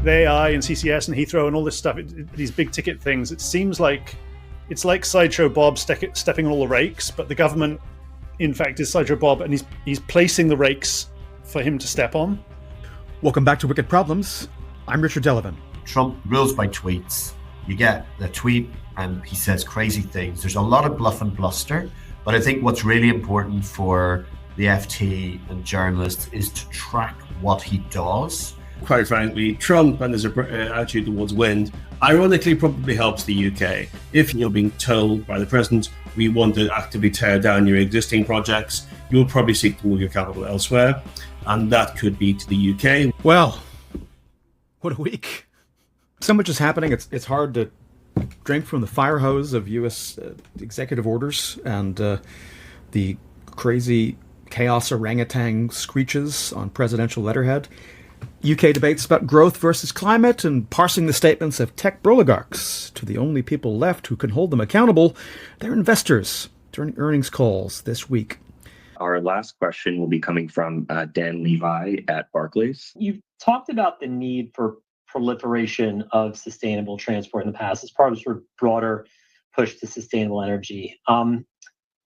The AI and CCS and Heathrow and all this stuff, these big ticket things, it seems like it's like Sideshow Bob stepping on all the rakes, but the government, in fact, is Sideshow Bob, and he's placing the rakes for him to step on. Welcome back to Wicked Problems. I'm Richard Delavan. Trump rules by tweets. You get a tweet and he says crazy things. There's a lot of bluff and bluster, but I think what's really important for the FT and journalists is to track what he does. Quite frankly, Trump and his attitude towards wind ironically probably helps the UK. If you're being told by the president, we want to actively tear down your existing projects, you'll probably seek to move your capital elsewhere, and that could be to the UK. Well, what a week. So much is happening, it's hard to drink from the fire hose of U.S. executive orders and the crazy chaos orangutan screeches on presidential letterhead. UK debates about growth versus climate and parsing the statements of tech oligarchs to the only people left who can hold them accountable, their investors, during earnings calls this week. Our last question will be coming from Dan Levi at Barclays. You've talked about the need for proliferation of sustainable transport in the past as part of sort of broader push to sustainable energy.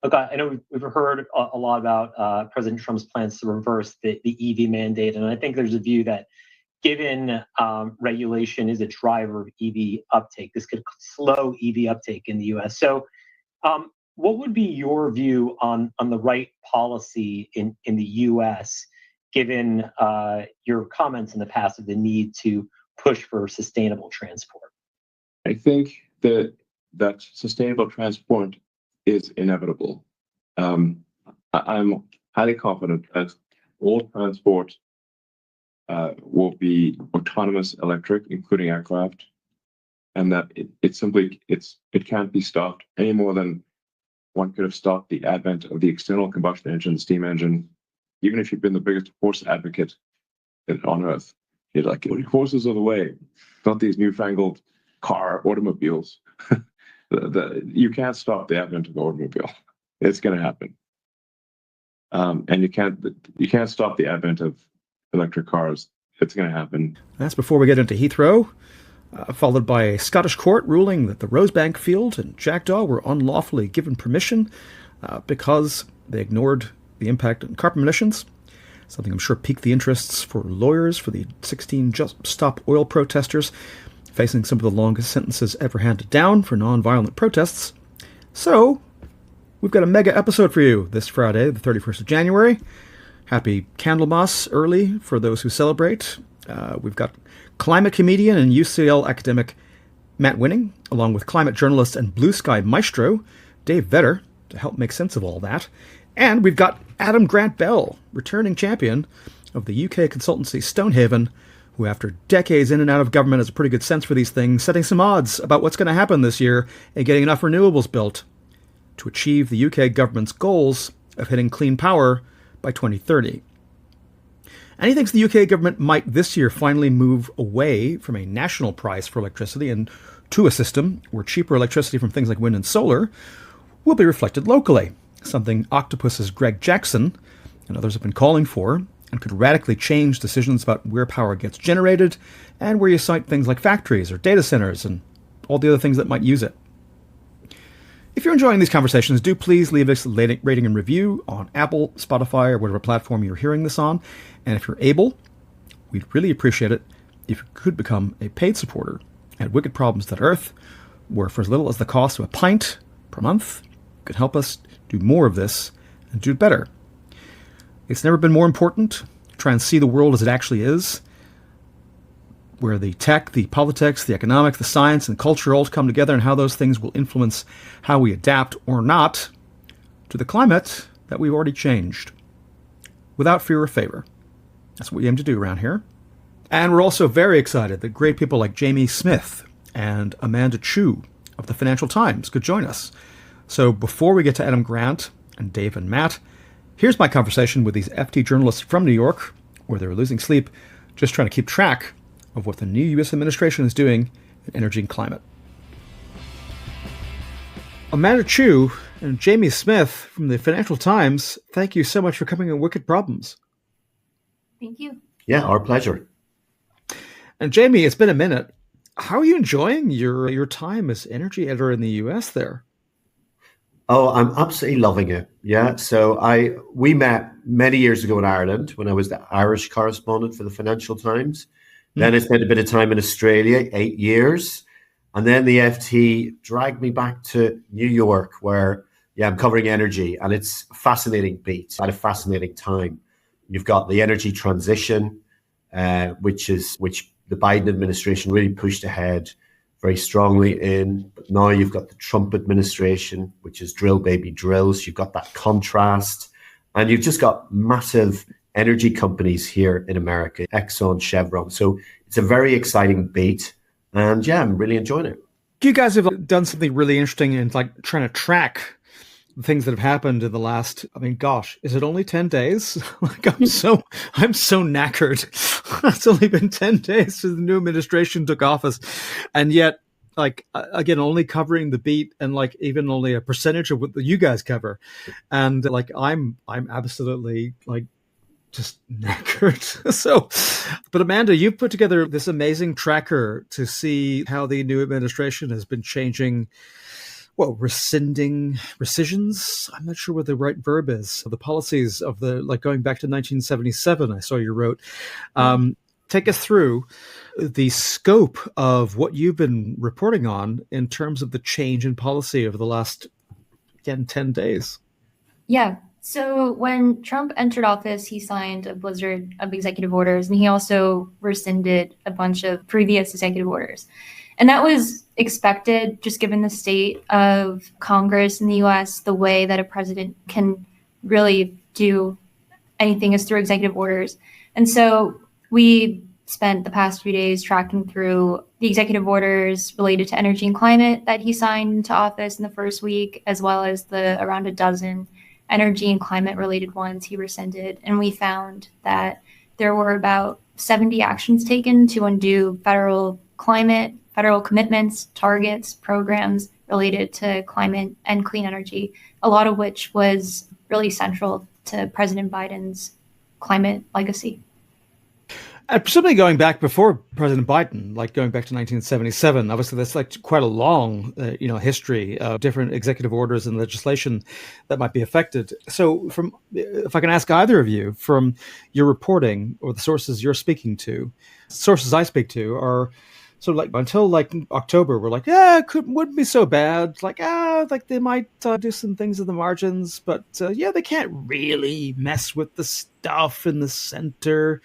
Look, I know we've heard a lot about President Trump's plans to reverse the EV mandate, and I think there's a view that given regulation is a driver of EV uptake, this could slow EV uptake in the U.S. So what would be your view on the right policy in the U.S., given your comments in the past of the need to push for sustainable transport? I think that sustainable transport is inevitable. I'm highly confident that all transport will be autonomous electric, including aircraft, and that it can't be stopped any more than one could have stopped the advent of the external combustion engine, steam engine. Even if you've been the biggest horse advocate on earth, you're like, horses are the way, not these newfangled automobiles. You can't stop the advent of the automobile. It's going to happen. And you can't stop the advent of electric cars. It's going to happen. That's before we get into Heathrow, followed by a Scottish court ruling that the Rosebank field and Jackdaw were unlawfully given permission because they ignored the impact on carbon emissions, something I'm sure piqued the interests for lawyers for the 16 Just Stop Oil protesters, facing some of the longest sentences ever handed down for non-violent protests. So, we've got a mega episode for you this Friday, the 31st of January. Happy Candlemas early for those who celebrate. We've got climate comedian and UCL academic Matt Winning, along with climate journalist and blue sky maestro Dave Vedder, to help make sense of all that. And we've got Adam Grant Bell, returning champion of the UK consultancy Stonehaven, who after decades in and out of government has a pretty good sense for these things, setting some odds about what's going to happen this year and getting enough renewables built to achieve the UK government's goals of hitting clean power by 2030. And he thinks the UK government might this year finally move away from a national price for electricity and to a system where cheaper electricity from things like wind and solar will be reflected locally, something Octopus's Greg Jackson and others have been calling for, and could radically change decisions about where power gets generated and where you site things like factories or data centers and all the other things that might use it. If you're enjoying these conversations, do please leave us a rating and review on Apple, Spotify, or whatever platform you're hearing this on. And if you're able, we'd really appreciate it if you could become a paid supporter at wickedproblems.earth, where for as little as the cost of a pint per month, you can help us do more of this and do it better. It's never been more important to try and see the world as it actually is, where the tech, the politics, the economics, the science, and culture all come together, and how those things will influence how we adapt or not to the climate that we've already changed, without fear or favor. That's what we aim to do around here. And we're also very excited that great people like Jamie Smyth and Amanda Chu of the Financial Times could join us. So before we get to Adam Grant and Dave and Matt, here's my conversation with these FT journalists from New York, where they're losing sleep, just trying to keep track of what the new U.S. administration is doing in energy and climate. Amanda Chu and Jamie Smyth from the Financial Times, thank you so much for coming on Wicked Problems. Thank you. Yeah, our pleasure. And Jamie, it's been a minute. How are you enjoying your time as energy editor in the US there? Oh, I'm absolutely loving it. Yeah. So we met many years ago in Ireland when I was the Irish correspondent for the Financial Times. Then I spent a bit of time in Australia, 8 years. And then the FT dragged me back to New York where, I'm covering energy, and it's a fascinating beat at a fascinating time. You've got the energy transition, which the Biden administration really pushed ahead very strongly in. But now you've got the Trump administration, which is drill baby drills. You've got that contrast, and you've just got massive energy companies here in America, Exxon, Chevron. So it's a very exciting beat, and I'm really enjoying it. You guys have done something really interesting in like trying to track the things that have happened in the last, is it only 10 days? Like I'm so knackered. It's only been 10 days since the new administration took office. And yet, like, again, only covering the beat and like even only a percentage of what you guys cover. And like, I'm absolutely like just knackered. So, but Amanda, you've put together this amazing tracker to see how the new administration has been changing, rescissions. I'm not sure what the right verb is. The policies of going back to 1977, I saw you wrote. Take us through the scope of what you've been reporting on in terms of the change in policy over the last, 10 days. Yeah. So when Trump entered office, he signed a blizzard of executive orders, and he also rescinded a bunch of previous executive orders. And that was expected, just given the state of Congress in the U.S., the way that a president can really do anything is through executive orders. And so we spent the past few days tracking through the executive orders related to energy and climate that he signed into office in the first week, as well as the around a dozen energy and climate related ones he rescinded. And we found that there were about 70 actions taken to undo federal commitments, targets, programs related to climate and clean energy, a lot of which was really central to President Biden's climate legacy. And presumably going back before President Biden, like going back to 1977, obviously that's like quite a long, history of different executive orders and legislation that might be affected. So if I can ask either of you, from your reporting or the sources you're speaking to, sources I speak to are sort of like until like October, we're like, wouldn't be so bad. Like, they might do some things in the margins, but they can't really mess with the stuff in the center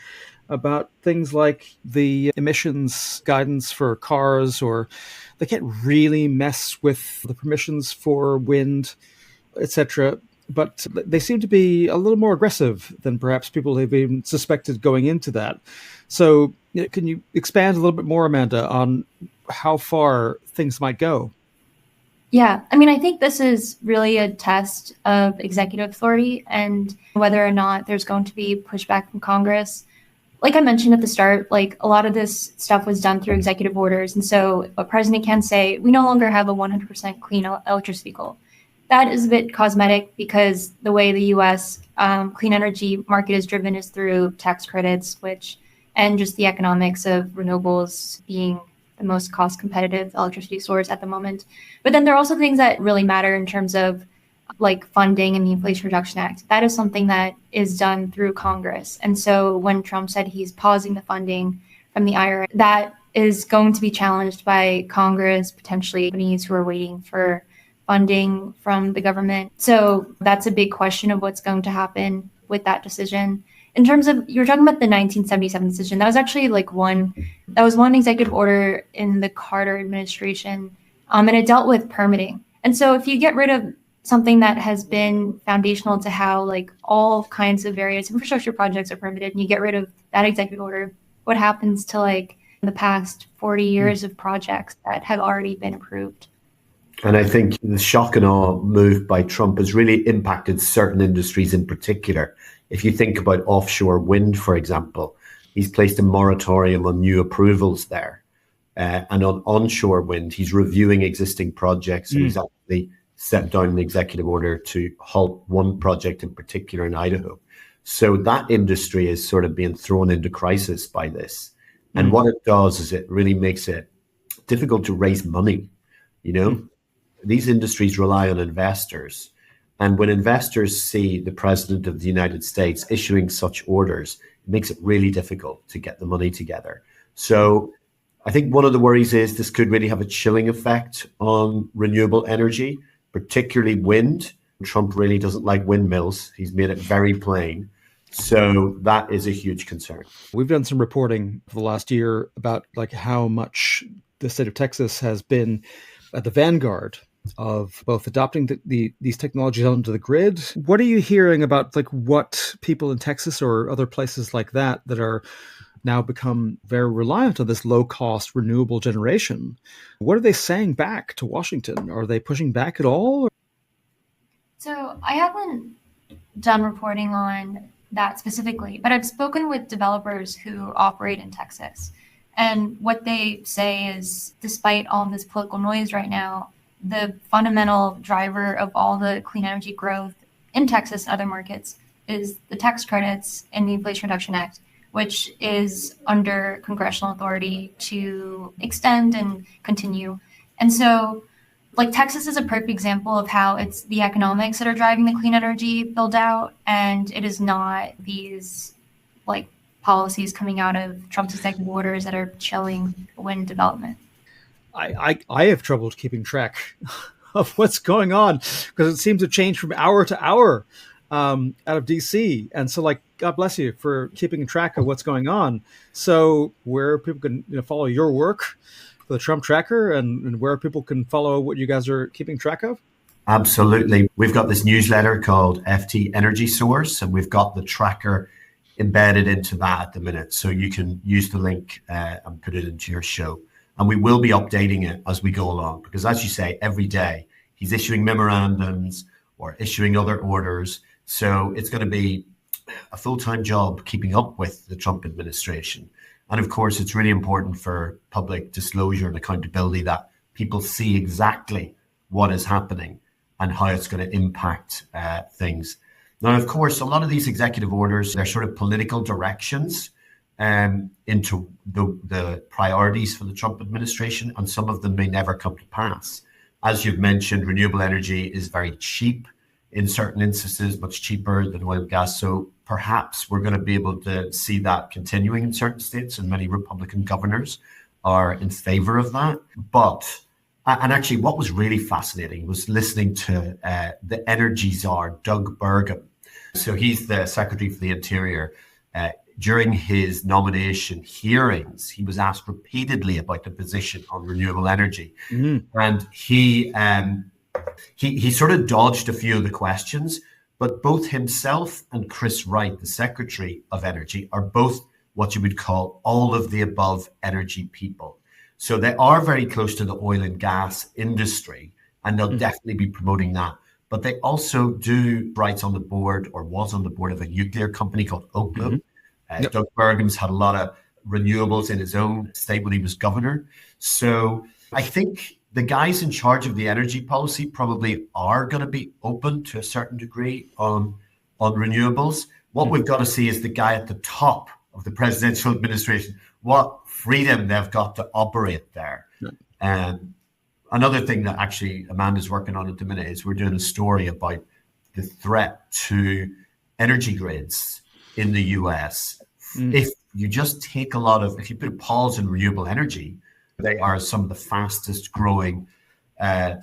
about things like the emissions guidance for cars, or they can't really mess with the permissions for wind, etc. But they seem to be a little more aggressive than perhaps people have been suspected going into that. So can you expand a little bit more, Amanda, on how far things might go? Yeah, I think this is really a test of executive authority and whether or not there's going to be pushback from Congress. Like I mentioned at the start, like a lot of this stuff was done through executive orders. And so a president can say, we no longer have a 100% clean electricity goal. That is a bit cosmetic because the way the U.S. Clean energy market is driven is through tax credits, and just the economics of renewables being the most cost competitive electricity source at the moment. But then there are also things that really matter in terms of like funding and the Inflation Reduction Act. That is something that is done through Congress. And so when Trump said he's pausing the funding from the IRA, that is going to be challenged by Congress, potentially companies who are waiting for funding from the government. So that's a big question of what's going to happen with that decision. In terms of, you were talking about the 1977 decision, that was actually one executive order in the Carter administration, and it dealt with permitting. And so if you get rid of something that has been foundational to how all kinds of various infrastructure projects are permitted, and you get rid of that executive order, what happens to the past 40 years of projects that have already been approved? And I think the shock and awe move by Trump has really impacted certain industries in particular. If you think about offshore wind, for example, he's placed a moratorium on new approvals there. And on onshore wind, he's reviewing existing projects, and he's actually set down an executive order to halt one project in particular in Idaho. So that industry is sort of being thrown into crisis by this. And what it does is it really makes it difficult to raise money. These industries rely on investors. And when investors see the president of the United States issuing such orders, it makes it really difficult to get the money together. So I think one of the worries is this could really have a chilling effect on renewable energy, particularly wind. Trump really doesn't like windmills. He's made it very plain. So that is a huge concern. We've done some reporting for the last year about how much the state of Texas has been at the vanguard of both adopting these technologies onto the grid. What are you hearing about what people in Texas or other places like that are now become very reliant on this low-cost renewable generation? What are they saying back to Washington? Are they pushing back at all? So I haven't done reporting on that specifically, but I've spoken with developers who operate in Texas. And what they say is, despite all this political noise right now, the fundamental driver of all the clean energy growth in Texas and other markets is the tax credits and the Inflation Reduction Act, which is under congressional authority to extend and continue. And so Texas is a perfect example of how it's the economics that are driving the clean energy build out, and it is not these policies coming out of Trump's executive orders that are chilling wind development. I have trouble keeping track of what's going on because it seems to change from hour to hour out of DC. And so God bless you for keeping track of what's going on. So where people can follow your work for the Trump tracker and where people can follow what you guys are keeping track of? Absolutely. We've got this newsletter called FT Energy Source, and we've got the tracker embedded into that at the minute. So you can use the link and put it into your show. And we will be updating it as we go along, because as you say, every day he's issuing memorandums or issuing other orders. So it's going to be a full-time job keeping up with the Trump administration. And of course, it's really important for public disclosure and accountability that people see exactly what is happening and how it's going to impact things. Now, of course, a lot of these executive orders, they're sort of political directions into the priorities for the Trump administration, and some of them may never come to pass. As you've mentioned, renewable energy is very cheap in certain instances, much cheaper than oil and gas. So perhaps we're going to be able to see that continuing in certain states, and many Republican governors are in favor of that. But, and actually what was really fascinating was listening to the energy czar, Doug Burgum. So he's the Secretary for the Interior. During his nomination hearings, he was asked repeatedly about the position on renewable energy. And he sort of dodged a few of the questions, but both himself and Chris Wright, the Secretary of Energy, are both what you would call all of the above energy people. So they are very close to the oil and gas industry, and they'll definitely be promoting that. But they also do Wright's on the board, or was on the board, of a nuclear company called Oklo. Doug Burgum's had a lot of renewables in his own state when he was governor. So I think the guys in charge of the energy policy probably are going to be open to a certain degree on renewables. What we've got to see is the guy at the top of the presidential administration, what freedom they've got to operate there. And another thing that actually Amanda's working on at the minute is we're doing a story about the threat to energy grids in the US. If you just take if you put a pause in renewable energy, they are some of the fastest growing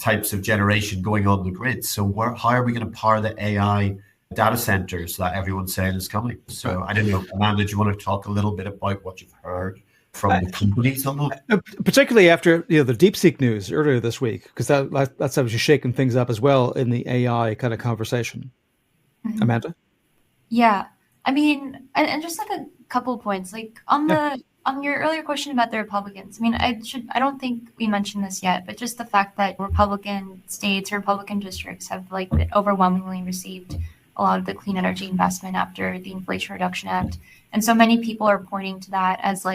types of generation going on the grid. So how are we going to power the AI data centers that everyone's saying is coming? So I don't know, Amanda, do you want to talk a little bit about what you've heard from the companies on that? Particularly after the DeepSeek news earlier this week, because that's obviously shaking things up as well in the AI kind of conversation. Amanda? Yeah. I mean, and just a couple of points, on your earlier question about the Republicans. I mean, I don't think we mentioned this yet, but just the fact that Republican states or Republican districts have overwhelmingly received a lot of the clean energy investment after the Inflation Reduction Act. And so many people are pointing to that as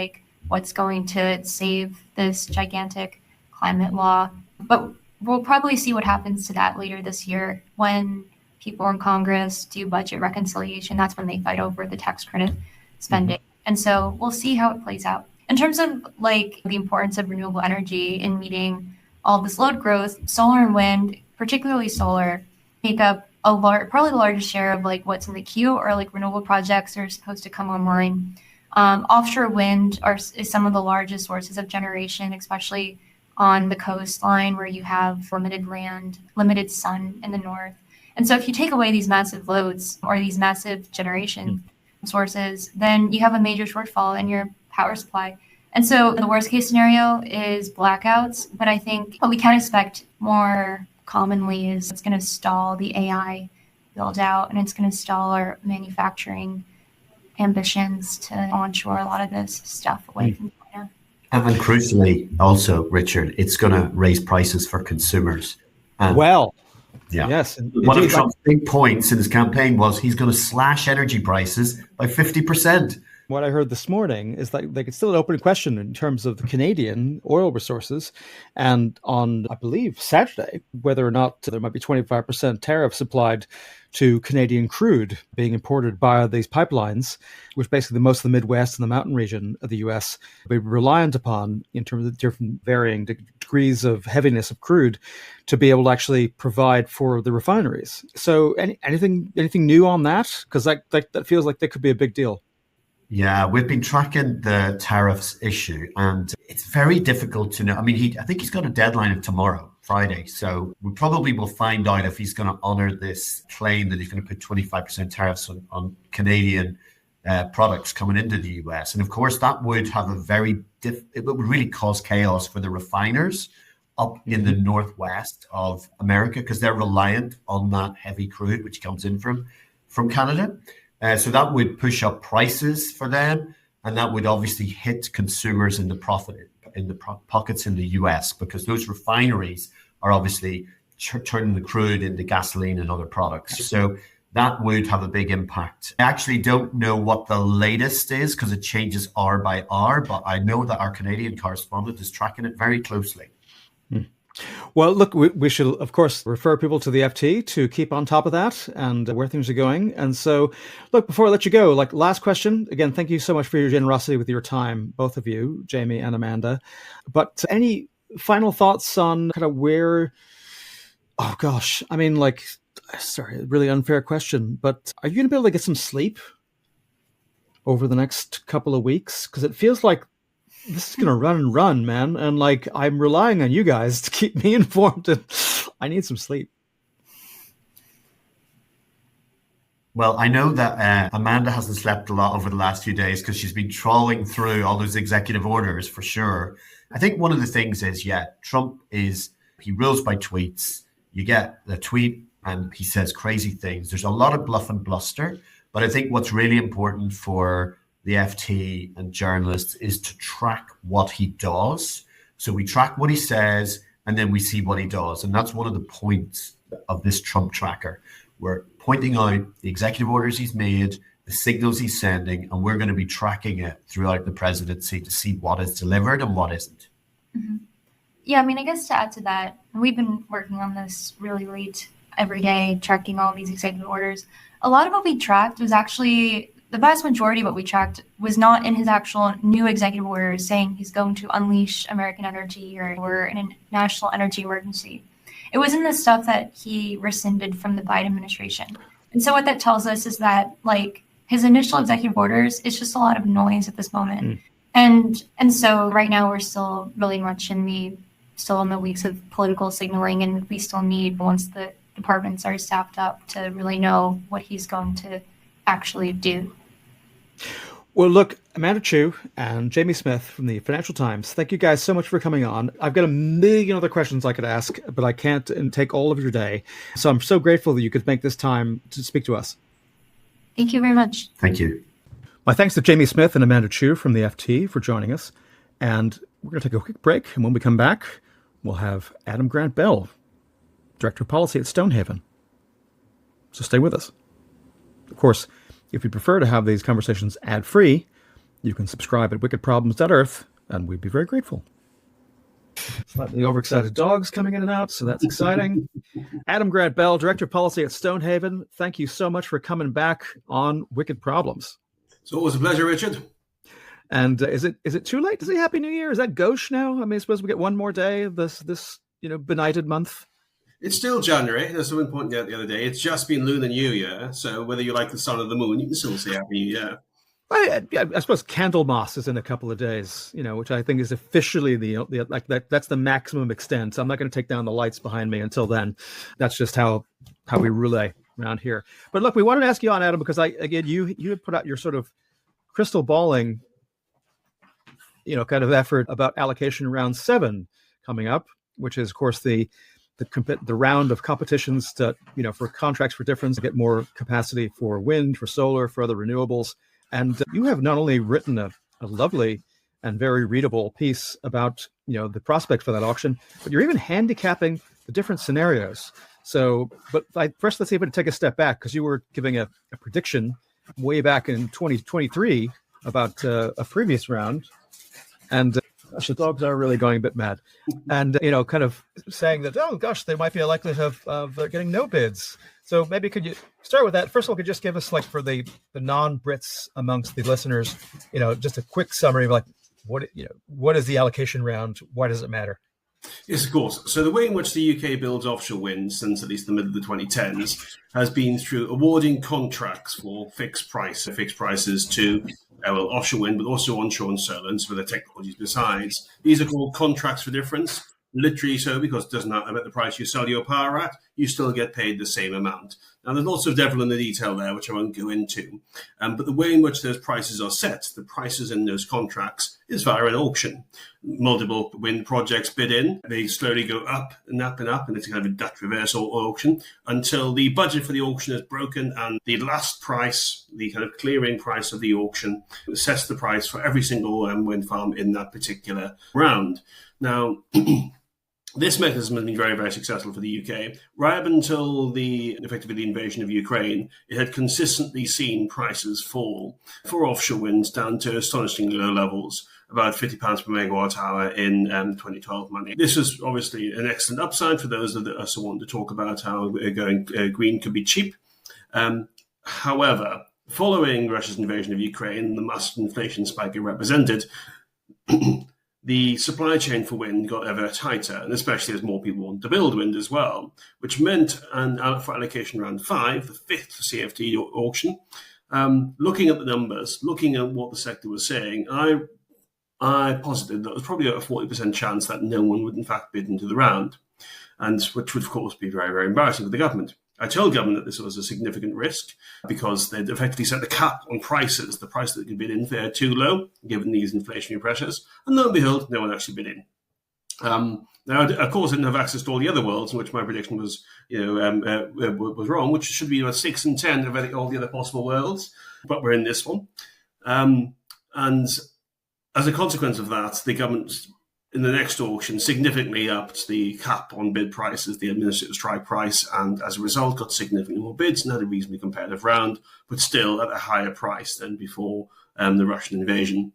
what's going to save this gigantic climate law. But we'll probably see what happens to that later this year when people in Congress do budget reconciliation. That's when they fight over the tax credit spending. And so we'll see how it plays out. in terms of like the importance of renewable energy in meeting all this load growth, solar and wind, particularly solar, make up probably the largest share of like what's in the queue, or like renewable projects are supposed to come online. Offshore wind is some of the largest sources of generation, especially on the coastline where you have limited land, limited sun in the north. And so if you take away these massive loads or these massive generation sources, then you have a major shortfall in your power supply. And so the worst case scenario is blackouts. But I think what we can expect more commonly is it's going to stall the AI build out, and it's going to stall our manufacturing ambitions to onshore a lot of this stuff away from China. And crucially, also, Richard, it's going to raise prices for consumers. Yes. One of Trump's big points in his campaign was he's going to slash energy prices by 50%. What I heard this morning is that they could still an open question in terms of the Canadian oil resources, and on, I believe, Saturday, whether or not there might be 25% tariffs applied to Canadian crude being imported via these pipelines, which basically most of the Midwest and the mountain region of the U.S. will be reliant upon in terms of the different varying degrees of heaviness of crude to be able to actually provide for the refineries. So anything new on that? Because that feels like that could be a big deal. Yeah, we've been tracking the tariffs issue, and it's very difficult to know. I mean, I think he's got a deadline of tomorrow, Friday. So we probably will find out if he's going to honor this claim that he's going to put 25% tariffs on Canadian products coming into the US. And of course, that would have it would really cause chaos for the refiners up in the northwest of America, because they're reliant on that heavy crude which comes in from Canada. So that would push up prices for them, and that would obviously hit consumers in the pockets in the US, because those refineries are obviously turning the crude into gasoline and other products. So that would have a big impact. I actually don't know what the latest is, because it changes hour by hour, but I know that our Canadian correspondent is tracking it very closely. Well, look, we should, of course, refer people to the FT to keep on top of that and where things are going. And so, look, before I let you go, like, last question. Again, thank you so much for your generosity with your time, both of you, Jamie and Amanda. But any final thoughts on kind of where, oh gosh, I mean, like, sorry, really unfair question, but are you going to be able to get some sleep over the next couple of weeks? Because it feels like this is going to run and run, man. And like, I'm relying on you guys to keep me informed, and I need some sleep. Well, I know that Amanda hasn't slept a lot over the last few days because she's been trawling through all those executive orders for sure. I think one of the things is, Trump he rules by tweets. You get the tweet and he says crazy things. There's a lot of bluff and bluster, but I think what's really important for the FT and journalists is to track what he does. So we track what he says, and then we see what he does. And that's one of the points of this Trump tracker. We're pointing out the executive orders he's made, the signals he's sending, and we're going to be tracking it throughout the presidency to see what is delivered and what isn't. Mm-hmm. Yeah, I mean, I guess to add to that, we've been working on this really late every day, tracking all these executive orders. A lot of what we tracked was actually, the vast majority of what we tracked was not in his actual new executive orders saying he's going to unleash American energy or we're in a national energy emergency. It was in the stuff that he rescinded from the Biden administration. And so what that tells us is that, like, his initial executive orders is just a lot of noise at this moment. And so right now we're still really much in the weeks of political signaling, and we still need, once the departments are staffed up, to really know what he's going to actually do. Well, look, Amanda Chu and Jamie Smyth from the Financial Times, thank you guys so much for coming on. I've got a million other questions I could ask, but I can't take all of your day. So I'm so grateful that you could make this time to speak to us. Thank you very much. Thank you. My thanks to Jamie Smyth and Amanda Chu from the FT for joining us. And we're going to take a quick break. And when we come back, we'll have Adam Grant Bell, Director of Policy at Stonehaven. So stay with us. Of course, if you prefer to have these conversations ad-free, you can subscribe at wickedproblems.earth, and we'd be very grateful. Slightly overexcited dogs coming in and out, so that's exciting. Adam Grant Bell, Director of Policy at Stonehaven, thank you so much for coming back on Wicked Problems. So it was a pleasure, Richard. And is it too late to say Happy New Year? Is that gauche now? I mean, I suppose we get one more day of this benighted month. It's still January. There's something pointed out the other day. It's just been Lunar New Year, so whether you like the sun or the moon, you can still say Happy New Year. I suppose Candlemas is in a couple of days, which I think is officially that's the maximum extent. So I'm not going to take down the lights behind me until then. That's just how we roulette around here. But look, we wanted to ask you on, Adam, because you had put out your sort of crystal balling, kind of effort about allocation round 7 coming up, which is, of course, the round of competitions to, for contracts for difference to get more capacity for wind, for solar, for other renewables. And you have not only written a lovely and very readable piece about, the prospect for that auction, but you're even handicapping the different scenarios. So, but first, let's see if we can take a step back, because you were giving a prediction way back in 2023 about a previous round. And the dogs are really going a bit mad. And, kind of saying that, oh, gosh, there might be a likelihood of getting no bids. So maybe could you start with that? First of all, could you just give us, for the non-Brits amongst the listeners, just a quick summary of, what is the allocation round? Why does it matter? Yes, of course. So the way in which the UK builds offshore wind since at least the middle of the 2010s has been through awarding contracts for fixed prices to offshore wind, but also onshore and solar and some other technologies besides. These are called contracts for difference. Literally so, because it doesn't matter about the price you sell your power at, you still get paid the same amount. Now, there's lots of devil in the detail there, which I won't go into. But the way in which those prices are set, the prices in those contracts, is via an auction. Multiple wind projects bid in. They slowly go up and up and up, and it's kind of a Dutch reverse auction until the budget for the auction is broken, and the last price, the kind of clearing price of the auction, sets the price for every single wind farm in that particular round. Now, this mechanism has been very, very successful for the UK. Right up until effectively the invasion of Ukraine, it had consistently seen prices fall for offshore winds down to astonishingly low levels, about £50 per megawatt hour in 2012 money. This was obviously an excellent upside for those of us who want to talk about how going green could be cheap. However, following Russia's invasion of Ukraine, the massive inflation spike it represented, the supply chain for wind got ever tighter, and especially as more people wanted to build wind as well, which meant, for allocation round 5, the 5th CFD auction, looking at the numbers, looking at what the sector was saying, I posited that there was probably a 40% chance that no one would in fact bid into the round, and which would of course be very, very embarrassing for the government. I told government that this was a significant risk because they'd effectively set the cap on prices, the price that could bid in fair too low, given these inflationary pressures. And lo and behold, no one actually bid in. Now, of course, I didn't have access to all the other worlds in which my prediction was, was wrong, which should be about 6 and 10 of all the other possible worlds. But we're in this one. And as a consequence of that, the government, in the next auction, significantly upped the cap on bid prices, the administrative strike price, and as a result got significantly more bids and had a reasonably competitive round, but still at a higher price than before the Russian invasion.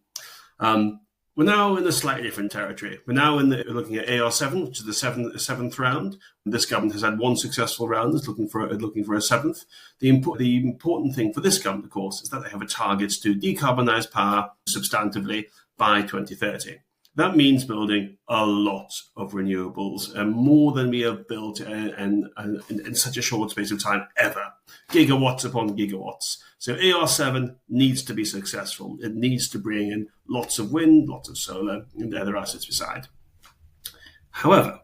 We're now in a slightly different territory. We're now looking at AR7, which is the seventh round. This government has had one successful round. It's looking for a seventh. The important thing for this government, of course, is that they have a target to decarbonise power substantively by 2030. That means building a lot of renewables, and more than we have built in such a short space of time ever. Gigawatts upon gigawatts. So AR7 needs to be successful. It needs to bring in lots of wind, lots of solar, and other assets beside. However,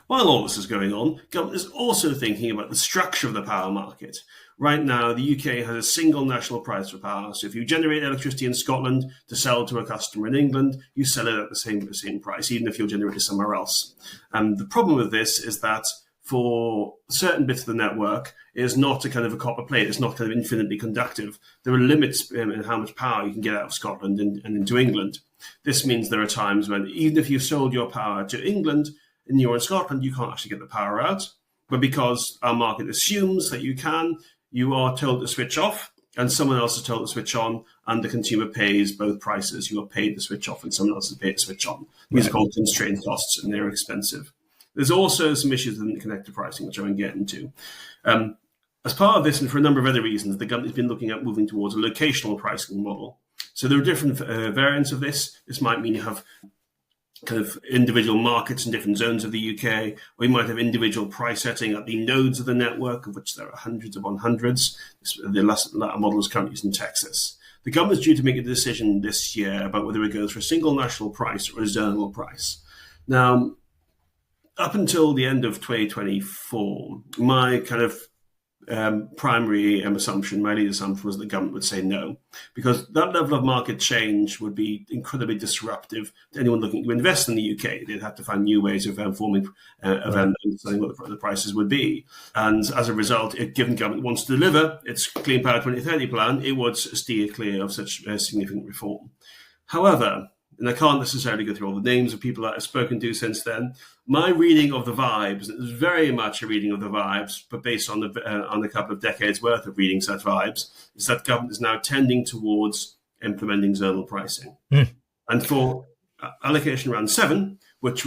while all this is going on, government is also thinking about the structure of the power market. Right now, the UK has a single national price for power. So if you generate electricity in Scotland to sell to a customer in England, you sell it at the same price, even if you'll generate it somewhere else. And the problem with this is that for certain bits of the network, it is not a kind of a copper plate. It's not kind of infinitely conductive. There are limits in how much power you can get out of Scotland and into England. This means there are times when even if you've sold your power to England and you're in Scotland, you can't actually get the power out. But because our market assumes that you are told to switch off, and someone else is told to switch on, and the consumer pays both prices. You are paid to switch off, and someone else is paid to switch on. These are called constrained costs, and they're expensive. There's also some issues with interconnector pricing, which I won't get into. As part of this, and for a number of other reasons, the government has been looking at moving towards a locational pricing model. So there are different variants of this. This might mean you have kind of individual markets in different zones of the UK, or you might have individual price setting at the nodes of the network, of which there are hundreds upon hundreds. The latter model is currently used in Texas. The government's due to make a decision this year about whether it goes for a single national price or a zonal price. Now, up until the end of 2024, my kind of primary assumption, my lead assumption was the government would say no, because that level of market change would be incredibly disruptive to anyone looking to invest in the UK. They'd have to find new ways of understanding what the prices would be. And as a result, if given government wants to deliver its Clean Power 2030 plan, it would steer clear of such significant reform. However, and I can't necessarily go through all the names of people that I've spoken to since then, my reading of the vibes, it was very much a reading of the vibes, but based on a couple of decades worth of reading such vibes, is that government is now tending towards implementing zonal pricing. And for allocation round 7, which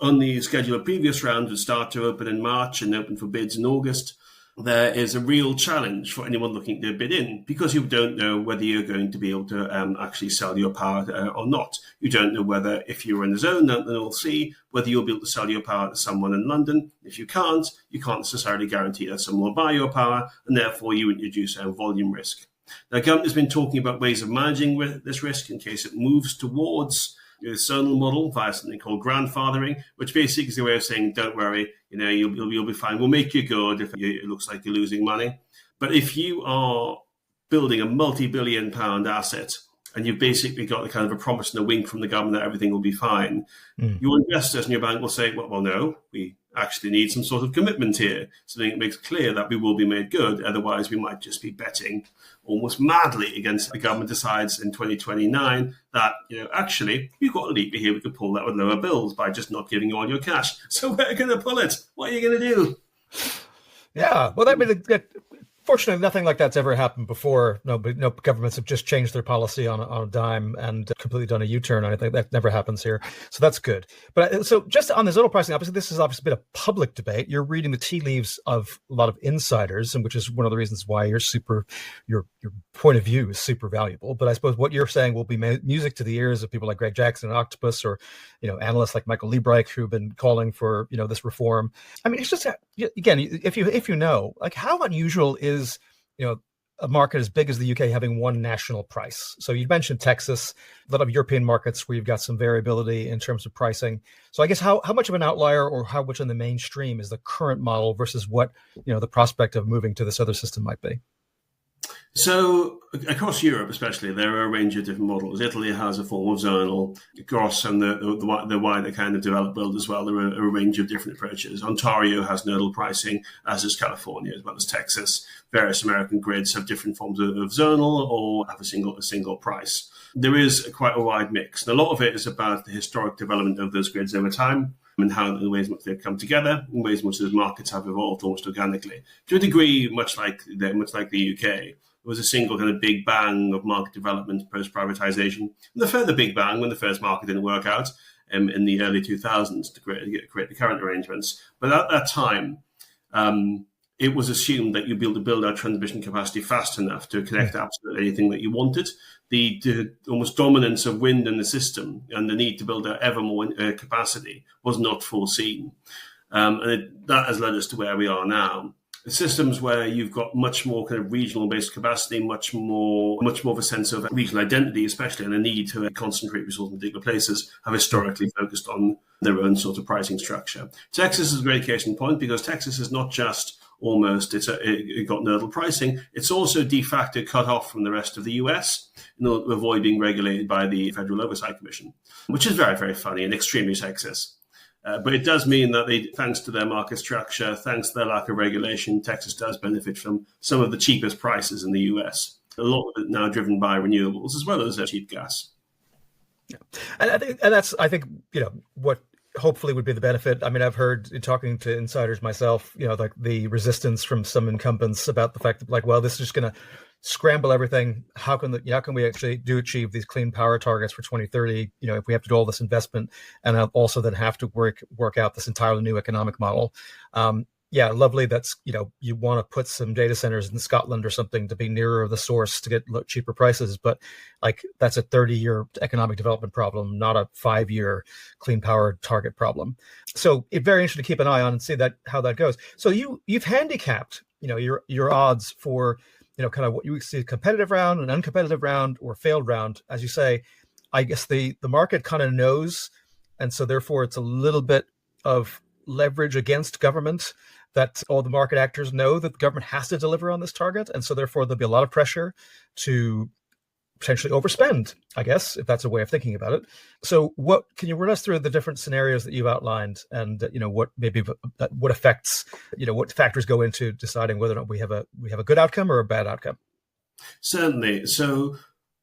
on the schedule of previous rounds would start to open in March and open for bids in August, there is a real challenge for anyone looking to bid in, because you don't know whether you're going to be able to actually sell your power or not. You don't know whether, if you're in the zone, the North Sea, whether you'll be able to sell your power to someone in London. If you can't necessarily guarantee that someone will buy your power, and therefore you introduce a volume risk. Now, government has been talking about ways of managing this risk in case it moves towards the zonal model via something called grandfathering, which basically is a way of saying, don't worry, you'll be fine. We'll make you good if it looks like you're losing money. But if you are building a multi-billion pound asset and you've basically got a kind of a promise and a wink from the government that everything will be fine, your investors and your bank will say, well, no, we actually need some sort of commitment here, something that makes clear that we will be made good. Otherwise, we might just be betting almost madly against the government decides in 2029 that, actually, we've got a lever here, we could pull that with lower bills by just not giving you all your cash. So we're going to pull it. What are you going to do? Yeah, well, fortunately, nothing like that's ever happened before. No governments have just changed their policy on a dime and completely done a U-turn. I think that never happens here. So that's good. But so just on the zonal pricing, obviously, this has obviously been a public debate. You're reading the tea leaves of a lot of insiders, and which is one of the reasons why your point of view is super valuable. But I suppose what you're saying will be music to the ears of people like Greg Jackson and Octopus, or analysts like Michael Liebreich, who've been calling for this reform. I mean, it's just, again, if you know, like, how unusual is a market as big as the UK having one national price? So you mentioned Texas, a lot of European markets where you've got some variability in terms of pricing. So I guess how much of an outlier, or how much in the mainstream, is the current model versus what the prospect of moving to this other system might be? So across Europe, especially, there are a range of different models. Italy has a form of zonal. Across and the wider kind of developed world as well, there are a range of different approaches. Ontario has nodal pricing, as does California, as well as Texas. Various American grids have different forms of zonal, or have a single price. There is quite a wide mix. And a lot of it is about the historic development of those grids over time, and how the ways in which they've come together, and ways in which those markets have evolved almost organically. To a degree, much like the UK, there was a single kind of big bang of market development post-privatization. And the further big bang when the first market didn't work out in the early 2000s to create the current arrangements. But at that time, it was assumed that you'd be able to build out transmission capacity fast enough to connect absolutely anything that you wanted. The almost dominance of wind in the system and the need to build out ever more capacity was not foreseen. That has led us to where we are now. Systems where you've got much more kind of regional-based capacity, much more of a sense of regional identity, especially, and a need to concentrate resources in particular places, have historically focused on their own sort of pricing structure. Texas is a great case in point, because Texas is not just it got nodal pricing. It's also de facto cut off from the rest of the US in order to avoid being regulated by the Federal Oversight Commission, which is very, very funny and extremely sexist. But it does mean that thanks to their market structure, thanks to their lack of regulation, Texas does benefit from some of the cheapest prices in the US. A lot of it now driven by renewables as well as cheap gas. Yeah. And I think what hopefully would be the benefit. I mean, I've heard, in talking to insiders myself, like the resistance from some incumbents about the fact that, this is just going to scramble everything. How can we actually achieve these clean power targets for 2030? If we have to do all this investment and also then have to work out this entirely new economic model. yeah, lovely. That's, you want to put some data centers in Scotland or something to be nearer the source to get cheaper prices. But like, that's a 30-year economic development problem, not a 5-year clean power target problem. So it's very interesting to keep an eye on and see how that goes. So you've handicapped, your odds for, kind of what you see, a competitive round, an uncompetitive round, or failed round. As you say, I guess the market kind of knows. And so therefore it's a little bit of leverage against government, that all the market actors know that the government has to deliver on this target. And so therefore there'll be a lot of pressure to potentially overspend, I guess, if that's a way of thinking about it. So what can you run us through the different scenarios that you've outlined, and what affects, what factors go into deciding whether or not we have a good outcome or a bad outcome? Certainly. So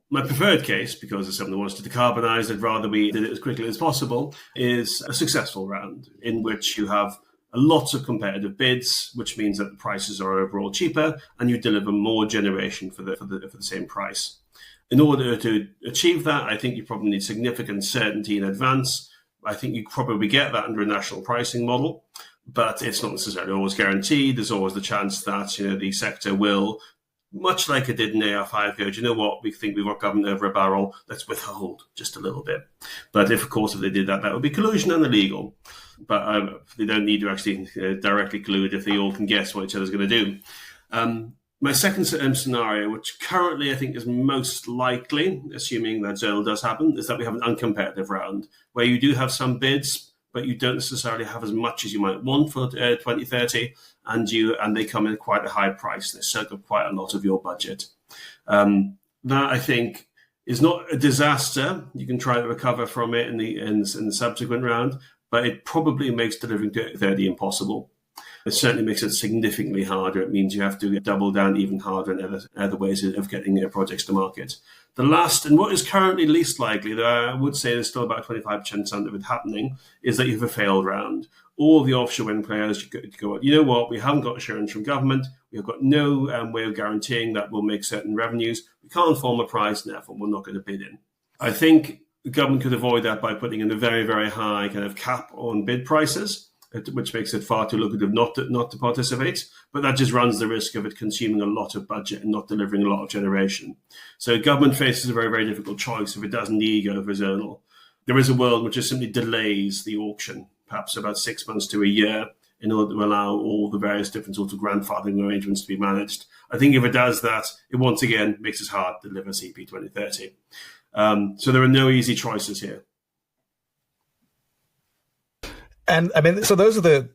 my preferred case, because if someone wants to decarbonize, I'd rather we did it as quickly as possible, is a successful round in which you have lots of competitive bids, which means that the prices are overall cheaper and you deliver more generation for the same price. In order to achieve that, I think you probably need significant certainty in advance. I think you probably get that under a national pricing model, but it's not necessarily always guaranteed. There's always the chance that the sector will, much like it did in AR5, go, you know what, we think we've got government over a barrel, let's withhold just a little bit. But if they did that, that would be collusion and illegal. But they don't need to actually directly collude if they all can guess what each other's going to do. My second scenario, which currently I think is most likely, assuming that Zonal does happen, is that we have an uncompetitive round where you do have some bids, but you don't necessarily have as much as you might want for 2030, and they come in at quite a high price. They soak up quite a lot of your budget. That, I think, is not a disaster. You can try to recover from it in the subsequent round, but it probably makes delivering 2030 impossible. It certainly makes it significantly harder. It means you have to double down even harder in other ways of getting your projects to market. The last, and what is currently least likely, though I would say there's still about 25% chance of it happening, is that you have a failed round. All the offshore wind players go, you know what, we haven't got assurance from government. We've got no way of guaranteeing that we'll make certain revenues. We can't form a price, and therefore we're not going to bid in. I think the government could avoid that by putting in a very, very high kind of cap on bid prices, which makes it far too lucrative not to participate. But that just runs the risk of it consuming a lot of budget and not delivering a lot of generation. So government faces a very, very difficult choice if it doesn't need to go for zonal. There is a world which just simply delays the auction, perhaps about 6 months to a year, in order to allow all the various different sorts of grandfathering arrangements to be managed. I think if it does that, it once again makes it hard to deliver CP 2030. So there are no easy choices here. And I mean, so those are the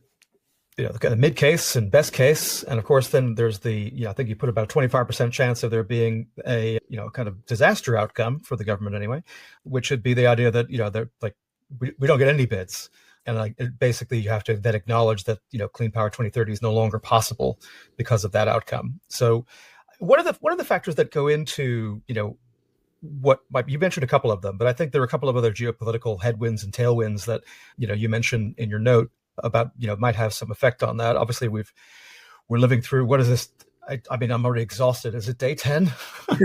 kind of mid case and best case, and of course, then there's the I think you put about a 25% chance of there being a kind of disaster outcome for the government anyway, which would be the idea that they're like we don't get any bids, and basically you have to then acknowledge that clean power 2030 is no longer possible because of that outcome. So what are the factors that go into you mentioned a couple of them, but I think there are a couple of other geopolitical headwinds and tailwinds that you mentioned in your note about might have some effect on that. Obviously, we're living through, what is this? I mean, I'm already exhausted. Is it day 10 of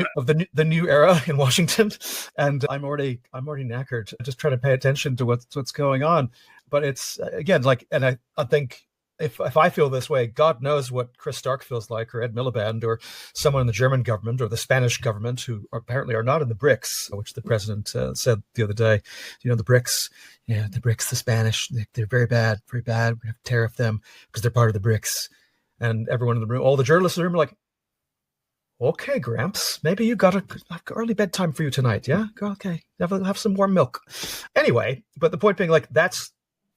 the new era in Washington? And I'm already knackered. Just trying to pay attention to what's going on. But it's again and I think. If I feel this way, God knows what Chris Stark feels like, or Ed Miliband, or someone in the German government or the Spanish government, who apparently are not in the BRICS, which the president said the other day. The BRICS, the Spanish, they're very bad, very bad. We have to tariff them because they're part of the BRICS. And everyone in the room, all the journalists in the room are like, okay, Gramps, maybe you got an early bedtime for you tonight, yeah? Okay, have some warm milk. Anyway, but the point being, that's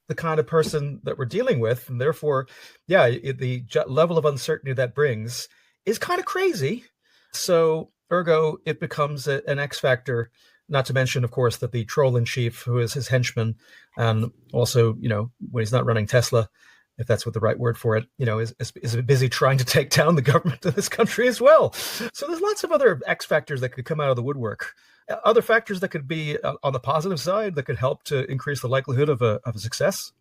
the kind of person that we're dealing with, and therefore, the level of uncertainty that brings is kind of crazy. So, ergo, it becomes an X factor. Not to mention, of course, that the troll in chief, who is his henchman, and also, when he's not running Tesla, if that's what the right word for it, is busy trying to take down the government of this country as well. So there's lots of other X factors that could come out of the woodwork. Other factors that could be on the positive side that could help to increase the likelihood of a success?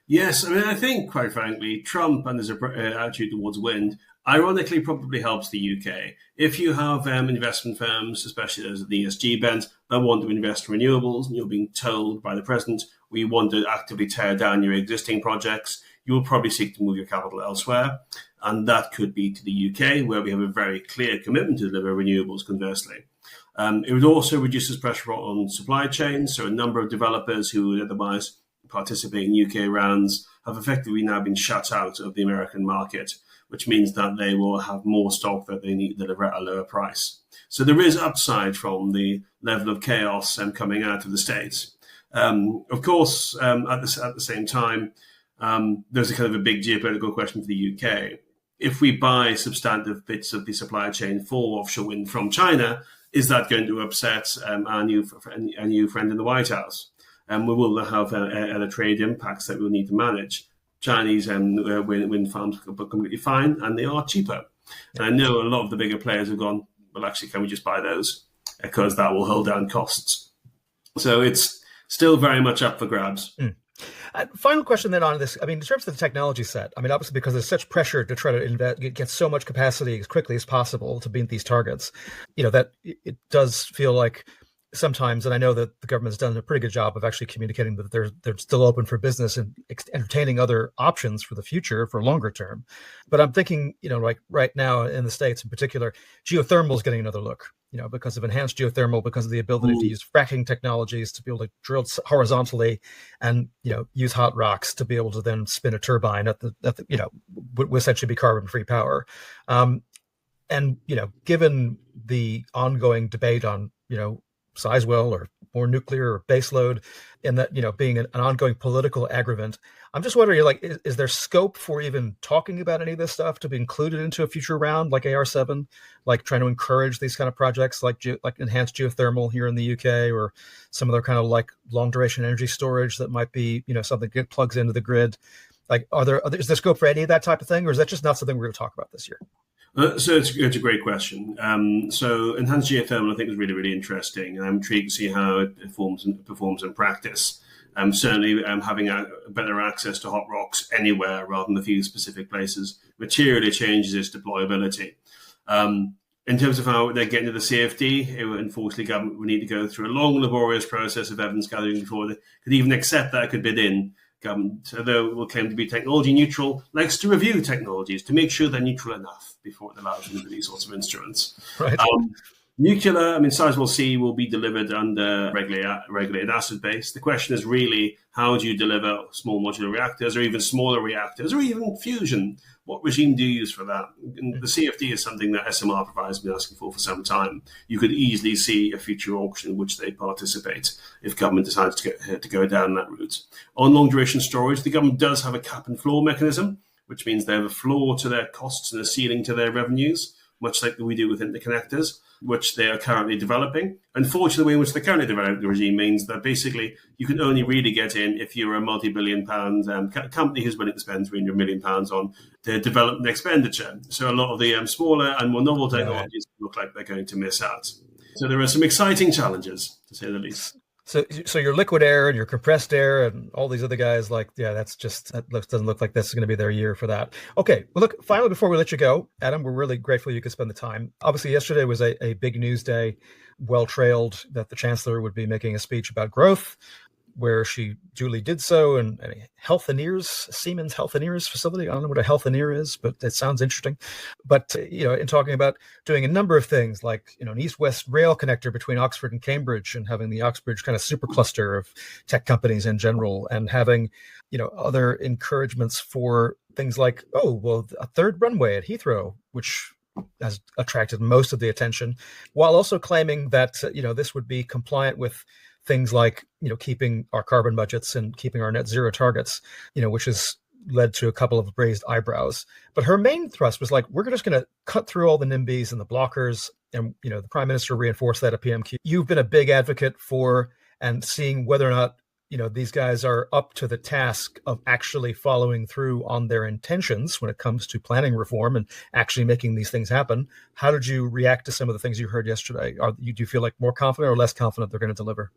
Yes, I mean, I think, quite frankly, Trump and his attitude towards wind, ironically, probably helps the UK. If you have investment firms, especially those at the ESG bent, that want to invest in renewables, and you're being told by the president, we want to actively tear down your existing projects, you will probably seek to move your capital elsewhere. And that could be to the UK, where we have a very clear commitment to deliver renewables, conversely. It would also reduce pressure on supply chains. So a number of developers who would otherwise participate in UK rounds have effectively now been shut out of the American market, which means that they will have more stock that they need to deliver at a lower price. So there is upside from the level of chaos coming out of the States. Of course, at the same time, there's a kind of a big geopolitical question for the UK. If we buy substantive bits of the supply chain for offshore wind from China, is that going to upset our new friend in the White House? We will have other trade impacts that we'll need to manage. Chinese wind farms are completely fine, and they are cheaper. And I know a lot of the bigger players have gone, well, actually, can we just buy those? Because that will hold down costs. So it's still very much up for grabs. Final question then on this. I mean, in terms of the technology set, I mean, obviously because there's such pressure to try to get so much capacity as quickly as possible to meet these targets, that it does feel like sometimes, and I know that the government's done a pretty good job of actually communicating that they're still open for business and entertaining other options for the future, for longer term. But I'm thinking, like right now in the States in particular, geothermal is getting another look, because of enhanced geothermal, because of the ability to use fracking technologies to be able to drill horizontally and, use hot rocks to be able to then spin a turbine at the would essentially be carbon-free power. And, given the ongoing debate on, Sizewell or more nuclear or baseload, and that, being an ongoing political aggravant, I'm just wondering, like, is there scope for even talking about any of this stuff to be included into a future round like AR7, like trying to encourage these kind of projects like enhanced geothermal here in the UK, or some other kind of like long duration energy storage that might be, something that plugs into the grid? Like, is there scope for any of that type of thing, or is that just not something we're going to talk about this year? So it's a great question. So enhanced geothermal, I think, is really, really interesting. I'm intrigued to see how it performs in practice. Certainly, having better access to hot rocks anywhere rather than a few specific places materially changes its deployability. In terms of how they're getting to the CFD, unfortunately, government would need to go through a long, laborious process of evidence gathering before they could even accept that it could bid in. Government, although it will claim to be technology neutral, likes to review technologies to make sure they're neutral enough before it allows them to do these sorts of instruments. Right. Nuclear, Sizewell C will be delivered under regulated acid base. The question is really, how do you deliver small modular reactors, or even smaller reactors, or even fusion? What regime do you use for that? And the CFD is something that SMR providers have been asking for some time. You could easily see a future auction in which they participate if government decides to go down that route. On long duration storage, the government does have a cap and floor mechanism, which means they have a floor to their costs and a ceiling to their revenues, much like we do with interconnectors, which they are currently developing. Unfortunately, the way in which they're currently developing the regime means that basically you can only really get in if you're a multi-billion pound company who's willing to spend £300 million on their development expenditure. So a lot of the smaller and more novel technologies look like they're going to miss out. So there are some exciting challenges, to say the least. So your liquid air and your compressed air and all these other guys, doesn't look like this is going to be their year for that. Okay, well, look, finally, before we let you go, Adam, we're really grateful you could spend the time. Obviously, yesterday was a big news day, well-trailed, that the Chancellor would be making a speech about growth, where she duly did so in a Siemens Healthineers facility. I don't know what a Healthineer is, but it sounds interesting. But, in talking about doing a number of things like, an east-west rail connector between Oxford and Cambridge, and having the Oxbridge kind of supercluster of tech companies in general, and having, other encouragements for things like, a third runway at Heathrow, which has attracted most of the attention, while also claiming that, this would be compliant with things like, keeping our carbon budgets and keeping our net zero targets, which has led to a couple of raised eyebrows. But her main thrust was like, we're just going to cut through all the NIMBYs and the blockers. And, the Prime Minister reinforced that at PMQ. You've been a big advocate for and seeing whether or not, these guys are up to the task of actually following through on their intentions when it comes to planning reform and actually making these things happen. How did you react to some of the things you heard yesterday? Do you feel like more confident or less confident they're going to deliver?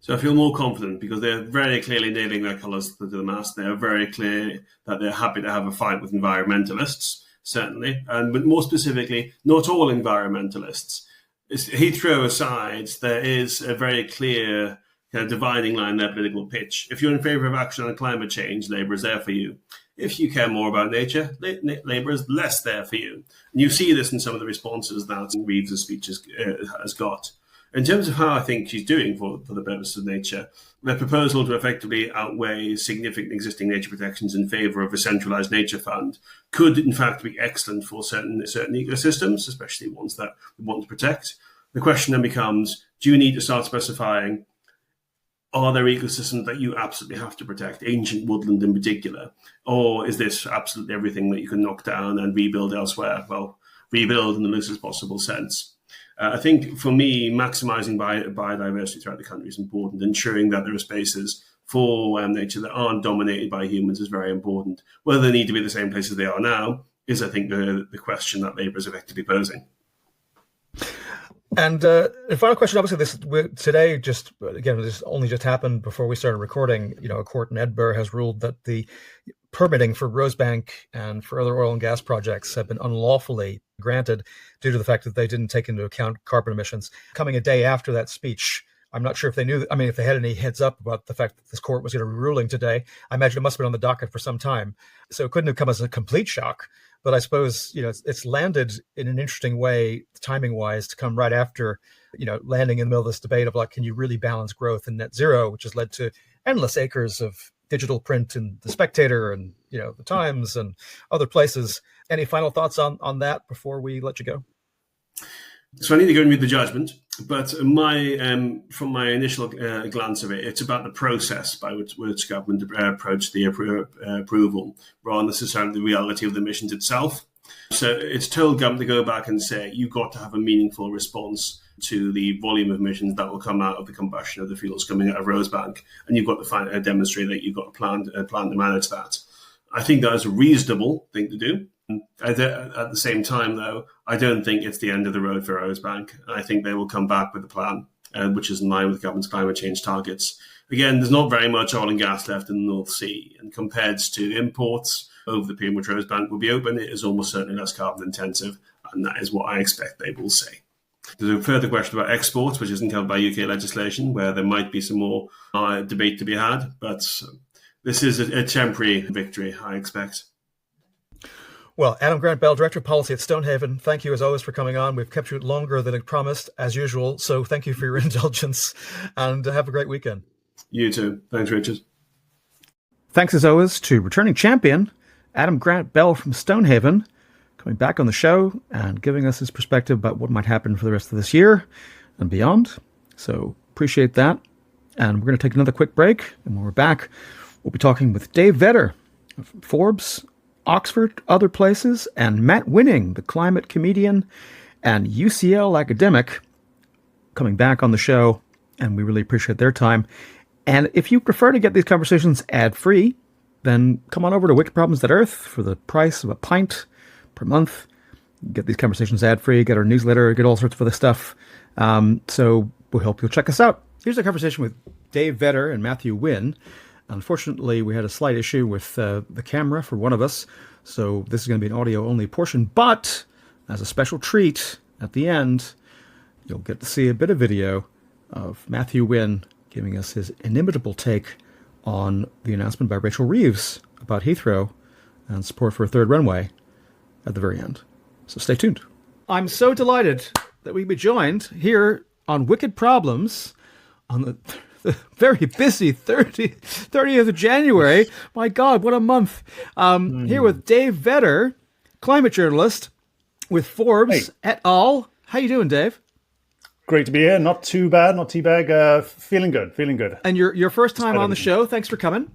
So I feel more confident because they're very clearly nailing their colours to the mast. They are very clear that they're happy to have a fight with environmentalists, certainly, but more specifically, not all environmentalists. Heathrow aside, there is a very clear kind of dividing line in their political pitch. If you're in favour of action on climate change, Labour is there for you. If you care more about nature, Labour is less there for you. And you see this in some of the responses that Reeves' speech has got. In terms of how I think she's doing for the purpose of nature, the proposal to effectively outweigh significant existing nature protections in favour of a centralised nature fund could, in fact, be excellent for certain ecosystems, especially ones that we want to protect. The question then becomes, do you need to start specifying, are there ecosystems that you absolutely have to protect, ancient woodland in particular? Or is this absolutely everything that you can knock down and rebuild elsewhere? Well, rebuild in the loosest possible sense. I think for me, maximising biodiversity throughout the country is important. Ensuring that there are spaces for nature that aren't dominated by humans is very important. Whether they need to be the same places they are now is, I think, the question that Labour is effectively posing. And the final question, obviously, today, this only just happened before we started recording. A court in Edinburgh has ruled that the permitting for Rosebank and for other oil and gas projects have been unlawfully granted due to the fact that they didn't take into account carbon emissions. Coming a day after that speech, I'm not sure if they knew, if they had any heads up about the fact that this court was going to be ruling today. I imagine it must have been on the docket for some time. So it couldn't have come as a complete shock. But I suppose, it's landed in an interesting way, timing-wise, to come right after, landing in the middle of this debate of can you really balance growth and net zero, which has led to endless acres of digital print in The Spectator and, The Times and other places. Any final thoughts on that before we let you go? So I need to go and read the judgment, but from my initial glance of it, it's about the process by which government approached the approval, rather than necessarily the reality of the emissions itself. So it's told government to go back and say, you've got to have a meaningful response to the volume of emissions that will come out of the combustion of the fuels coming out of Rosebank, and you've got to demonstrate that you've got a plan to manage that. I think that is a reasonable thing to do. At the same time, though, I don't think it's the end of the road for Rosebank. I think they will come back with a plan, which is in line with the government's climate change targets. Again, there's not very much oil and gas left in the North Sea, and compared to imports over the period which Rosebank will be open, it is almost certainly less carbon intensive, and that is what I expect they will say. There's a further question about exports, which isn't covered by UK legislation, where there might be some more debate to be had, but this is a temporary victory, I expect. Well, Adam Grant Bell, Director of Policy at Stonehaven, thank you as always for coming on. We've kept you longer than I promised, as usual, so thank you for your indulgence, and have a great weekend. You too. Thanks, Richard. Thanks as always to returning champion, Adam Grant Bell from Stonehaven, coming back on the show and giving us his perspective about what might happen for the rest of this year and beyond. So appreciate that. And we're going to take another quick break, and when we're back, we'll be talking with Dave Vedder of Forbes, Oxford, other places, and Matt Winning, the climate comedian and UCL academic, coming back on the show, and we really appreciate their time. And if you prefer to get these conversations ad-free, then come on over to wickedproblems.earth for the price of a pint per month. Get these conversations ad-free, get our newsletter, get all sorts of other stuff. So we hope you'll check us out. Here's a conversation with Dave Vedder and Matthew Wynne. Unfortunately, we had a slight issue with the camera for one of us, so this is going to be an audio-only portion. But as a special treat at the end, you'll get to see a bit of video of Matthew Wynne giving us his inimitable take on the announcement by Rachel Reeves about Heathrow and support for a third runway at the very end. So stay tuned. I'm so delighted that we be joined here on Wicked Problems on the very busy 30th of January. My God, what a month. Here with Dave Vedder, climate journalist with Forbes et al. How you doing, Dave? Great to be here. Not too bad, not too bad. Feeling good. And your first time on the show. Thanks for coming.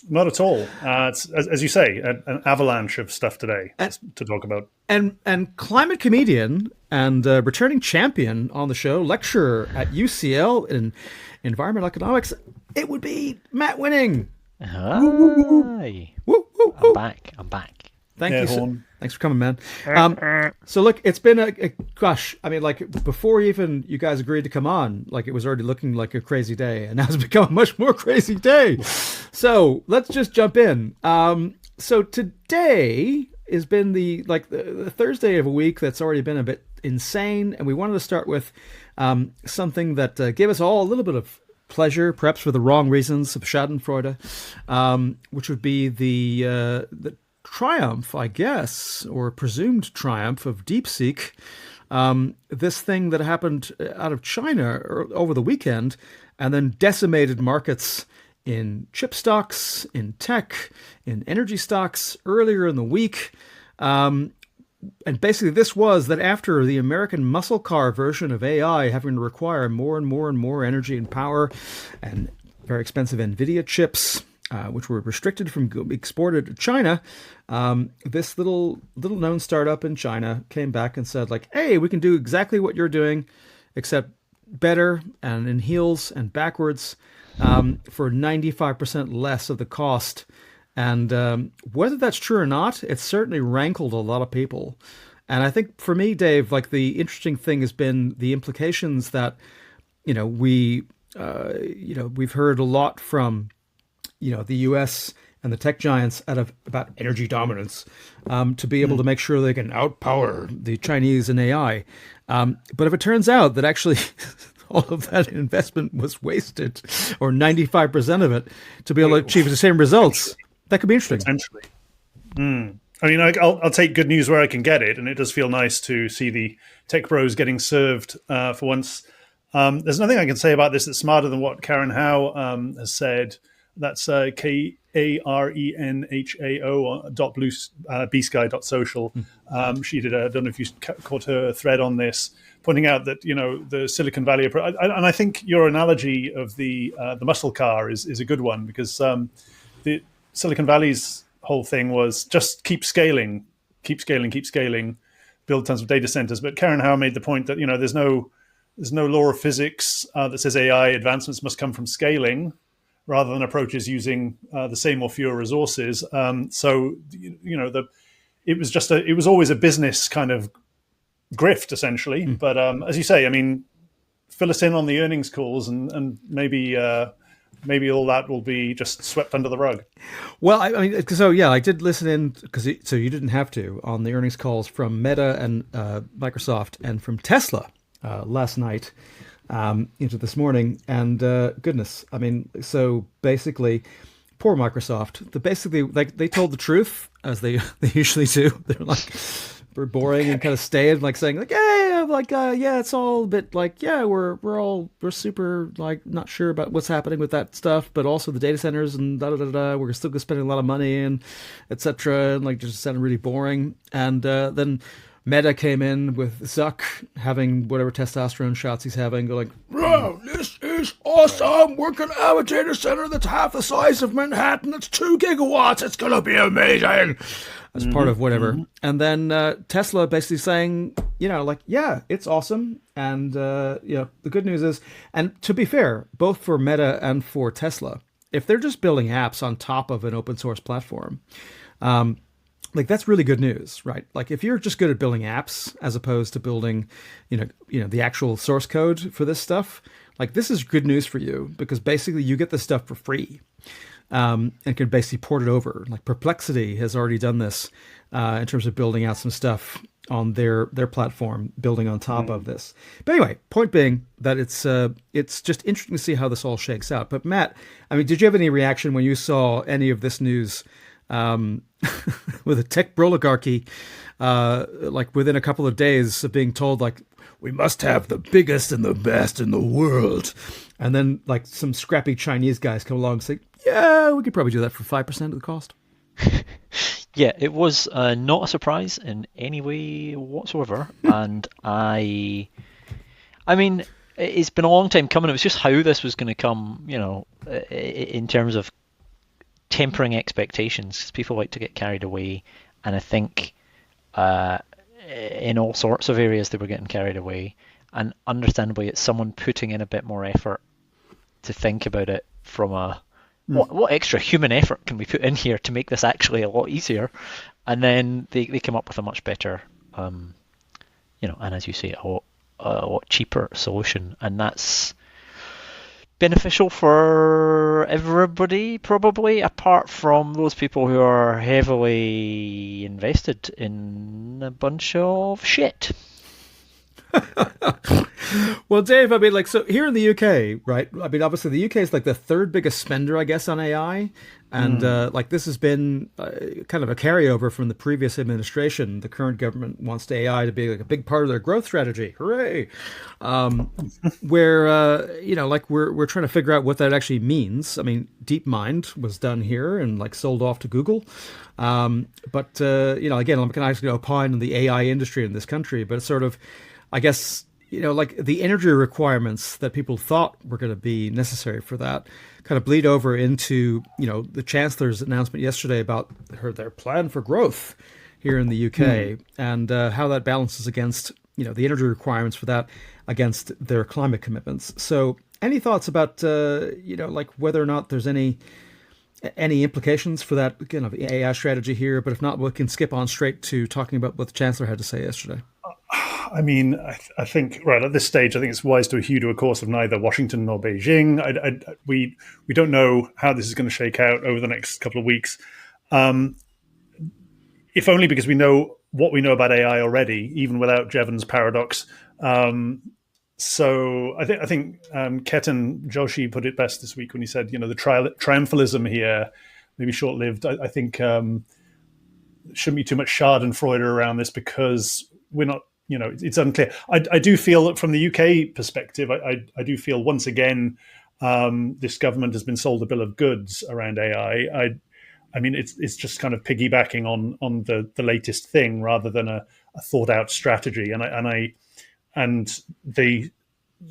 Not at all. It's, as you say, an avalanche of stuff today to talk about. And climate comedian and returning champion on the show, lecturer at UCL in environmental economics, it would be Matt Winning. Hi. Woo, woo, woo. I'm back. Thank you. Thanks for coming, man. So look, it's been before even you guys agreed to come on, it was already looking like a crazy day, and now it's become a much more crazy day. So let's just jump in. So today has been the Thursday of a week that's already been a bit insane, and we wanted to start with something that gave us all a little bit of pleasure, perhaps for the wrong reasons, of Schadenfreude, which would be the triumph, I guess, or presumed triumph of DeepSeek. This thing that happened out of China over the weekend and then decimated markets in chip stocks, in tech, in energy stocks earlier in the week. And basically this was that after the American muscle car version of AI having to require more and more and more energy and power and very expensive NVIDIA chips, which were restricted from exported to China, this little known startup in China came back and said, like, hey, we can do exactly what you're doing, except better and in heels and backwards for 95% less of the cost. And whether that's true or not, it certainly rankled a lot of people. And I think for me, Dave, like the interesting thing has been the implications that, we've heard a lot from, the US and the tech giants about energy dominance, to be able to make sure they can outpower the Chinese in AI. But if it turns out that actually all of that investment was wasted, or 95% of it, to be able to achieve the same results, that could be interesting. Potentially. I mean, I'll take good news where I can get it, and it does feel nice to see the tech bros getting served for once. There's nothing I can say about this that's smarter than what Karen Howe has said. That's KARENHAO.bluesky.social. She did I don't know if you caught her thread on this, pointing out that the Silicon Valley approach, and I think your analogy of the muscle car is a good one, because the Silicon Valley's whole thing was just keep scaling, build tons of data centers. But Karen Howe made the point that there's no law of physics that says AI advancements must come from scaling, rather than approaches using the same or fewer resources. So it was always a business kind of grift, essentially. But as you say, I mean, fill us in on the earnings calls, and maybe all that will be just swept under the rug. Well, I mean, so yeah, I did listen in so you didn't have to, on the earnings calls from Meta and Microsoft and from Tesla last night into this morning. And goodness, I mean, so basically, poor Microsoft. They told the truth, as they usually do. They're like, we're boring and kind of staid, like saying, like, yeah, it's all a bit like, yeah, we're super like not sure about what's happening with that stuff, but also the data centers and we're still spending a lot of money and etc. And like just sounding really boring. And then Meta came in with Zuck having whatever testosterone shots he's having, going, "Wow, this is awesome! We're gonna have a data center that's half the size of Manhattan. It's 2 gigawatts. It's gonna be amazing." As part of whatever. And then Tesla basically saying, yeah, it's awesome. And, the good news is, and to be fair, both for Meta and for Tesla, if they're just building apps on top of an open source platform, that's really good news, right? Like if you're just good at building apps as opposed to building, the actual source code for this stuff, like this is good news for you, because basically you get this stuff for free. And can basically port it over. Like Perplexity has already done this in terms of building out some stuff on their platform, building on top of this. But anyway, point being that it's just interesting to see how this all shakes out. But Matt, I mean, did you have any reaction when you saw any of this news with a tech oligarchy, like within a couple of days of being told, like, we must have the biggest and the best in the world, and then like some scrappy Chinese guys come along and say, yeah, we could probably do that for 5% of the cost. Yeah, it was not a surprise in any way whatsoever. And I mean, it's been a long time coming. It was just how this was going to come, in terms of tempering expectations. People like to get carried away. And I think in all sorts of areas they were getting carried away. And understandably, it's someone putting in a bit more effort to think about it from a what extra human effort can we put in here to make this actually a lot easier? And then they come up with a much better, and as you say, a lot cheaper solution. And that's beneficial for everybody, probably, apart from those people who are heavily invested in a bunch of shit. Well, Dave, I mean, like, so here in the UK, right? I mean, obviously, the UK is like the third biggest spender, I guess, on AI, and like this has been kind of a carryover from the previous administration. The current government wants AI to be like a big part of their growth strategy. Hooray! Where like we're trying to figure out what that actually means. I mean, DeepMind was done here and like sold off to Google, but again, I'm not actually opine on the AI industry in this country, but it's sort of, I guess, like the energy requirements that people thought were going to be necessary for that kind of bleed over into, the Chancellor's announcement yesterday about their plan for growth here in the UK and how that balances against, the energy requirements for that against their climate commitments. So any thoughts about, like whether or not there's any implications for that kind of AI strategy here? But if not, we can skip on straight to talking about what the Chancellor had to say yesterday. I mean, I think right at this stage, I think it's wise to adhere to a course of neither Washington nor Beijing. We don't know how this is going to shake out over the next couple of weeks, if only because we know what we know about AI already, even without Jevons paradox. So I think Ketan Joshi put it best this week when he said, the triumphalism here may be short-lived. I think shouldn't be too much Schadenfreude around this because we're not. It's unclear. I do feel that from the UK perspective, I do feel once again this government has been sold a bill of goods around AI. I mean, it's just kind of piggybacking on the latest thing rather than a thought out strategy. And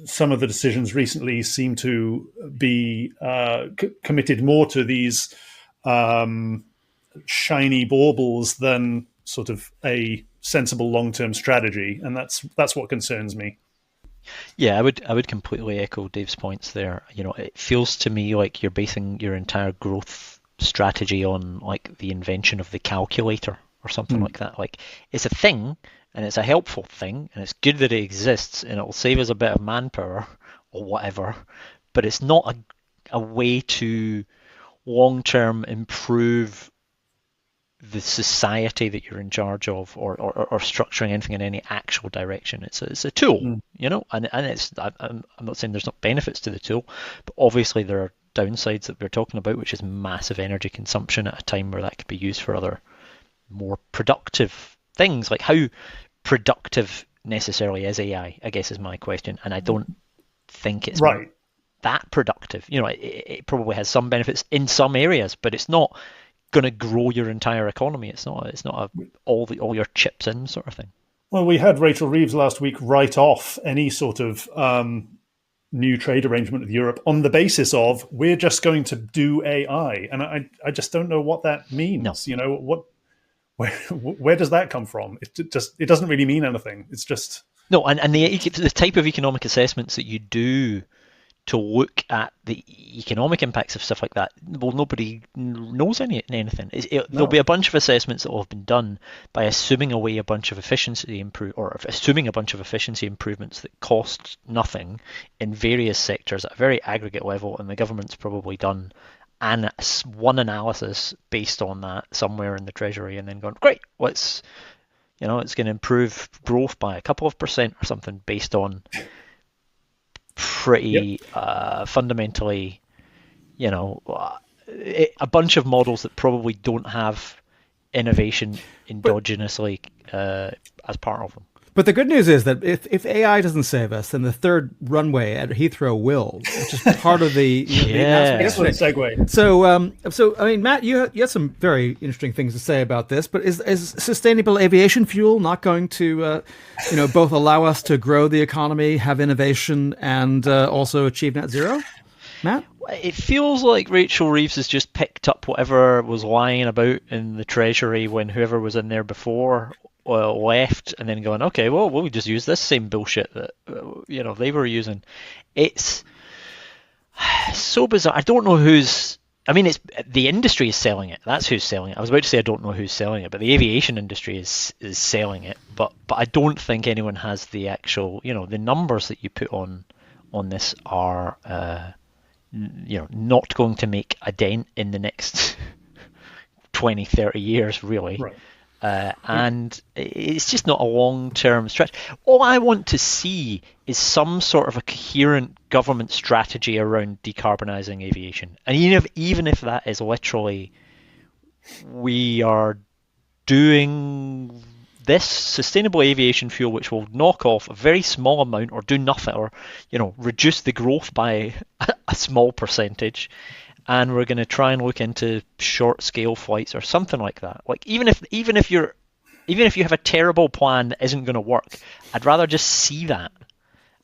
some of the decisions recently seem to be committed more to these shiny baubles than sort of a sensible long-term strategy, and that's what concerns me. Yeah, I would completely echo Dave's points there. It feels to me like you're basing your entire growth strategy on like the invention of the calculator or something like that. Like it's a thing and it's a helpful thing and it's good that it exists and it'll save us a bit of manpower or whatever, but it's not a way to long-term improve the society that you're in charge of or structuring anything in any actual direction. It's a tool, and it's I'm not saying there's not benefits to the tool, but obviously there are downsides that we're talking about, which is massive energy consumption at a time where that could be used for other more productive things. Like how productive necessarily is AI, I guess is my question, and I don't think it's right that productive. It probably has some benefits in some areas, but it's not going to grow your entire economy. It's not all your chips in sort of thing. Well, we had Rachel Reeves last week write off any sort of new trade arrangement with Europe on the basis of we're just going to do AI, and I just don't know what that means. No. Where does that come from? It doesn't really mean anything. It's just no. And the type of economic assessments that you do to look at the economic impacts of stuff like that, well, nobody knows anything. There'll be a bunch of assessments that will have been done by assuming away a bunch of efficiency improvements that cost nothing in various sectors at a very aggregate level, and the government's probably done one analysis based on that somewhere in the Treasury, and then gone, great, it's going to improve growth by a couple of % or something based on pretty fundamentally, a bunch of models that probably don't have innovation endogenously as part of them. But the good news is that if AI doesn't save us, then the third runway at Heathrow will, which is part of the excellent segue. So I mean, Matt, you had some very interesting things to say about this. But is sustainable aviation fuel not going to, both allow us to grow the economy, have innovation, and also achieve net zero? Matt? It feels like Rachel Reeves has just picked up whatever was lying about in the Treasury when whoever was in there before left, and then going, okay, well, we'll just use this same bullshit that they were using. It's so bizarre. I don't know who's. I mean, it's the industry is selling it. That's who's selling it. I was about to say I don't know who's selling it, but the aviation industry is selling it. But I don't think anyone has the actual. The numbers that you put on this are not going to make a dent in the next 20, 30 years, really. Right. and it's just not a long-term stretch. All I want to see is some sort of a coherent government strategy around decarbonising aviation. And even if that is literally, we are doing this sustainable aviation fuel which will knock off a very small amount or do nothing, or reduce the growth by a small percentage, and we're going to try and look into short scale flights or something like that. Like even if you have a terrible plan that isn't going to work, I'd rather just see that,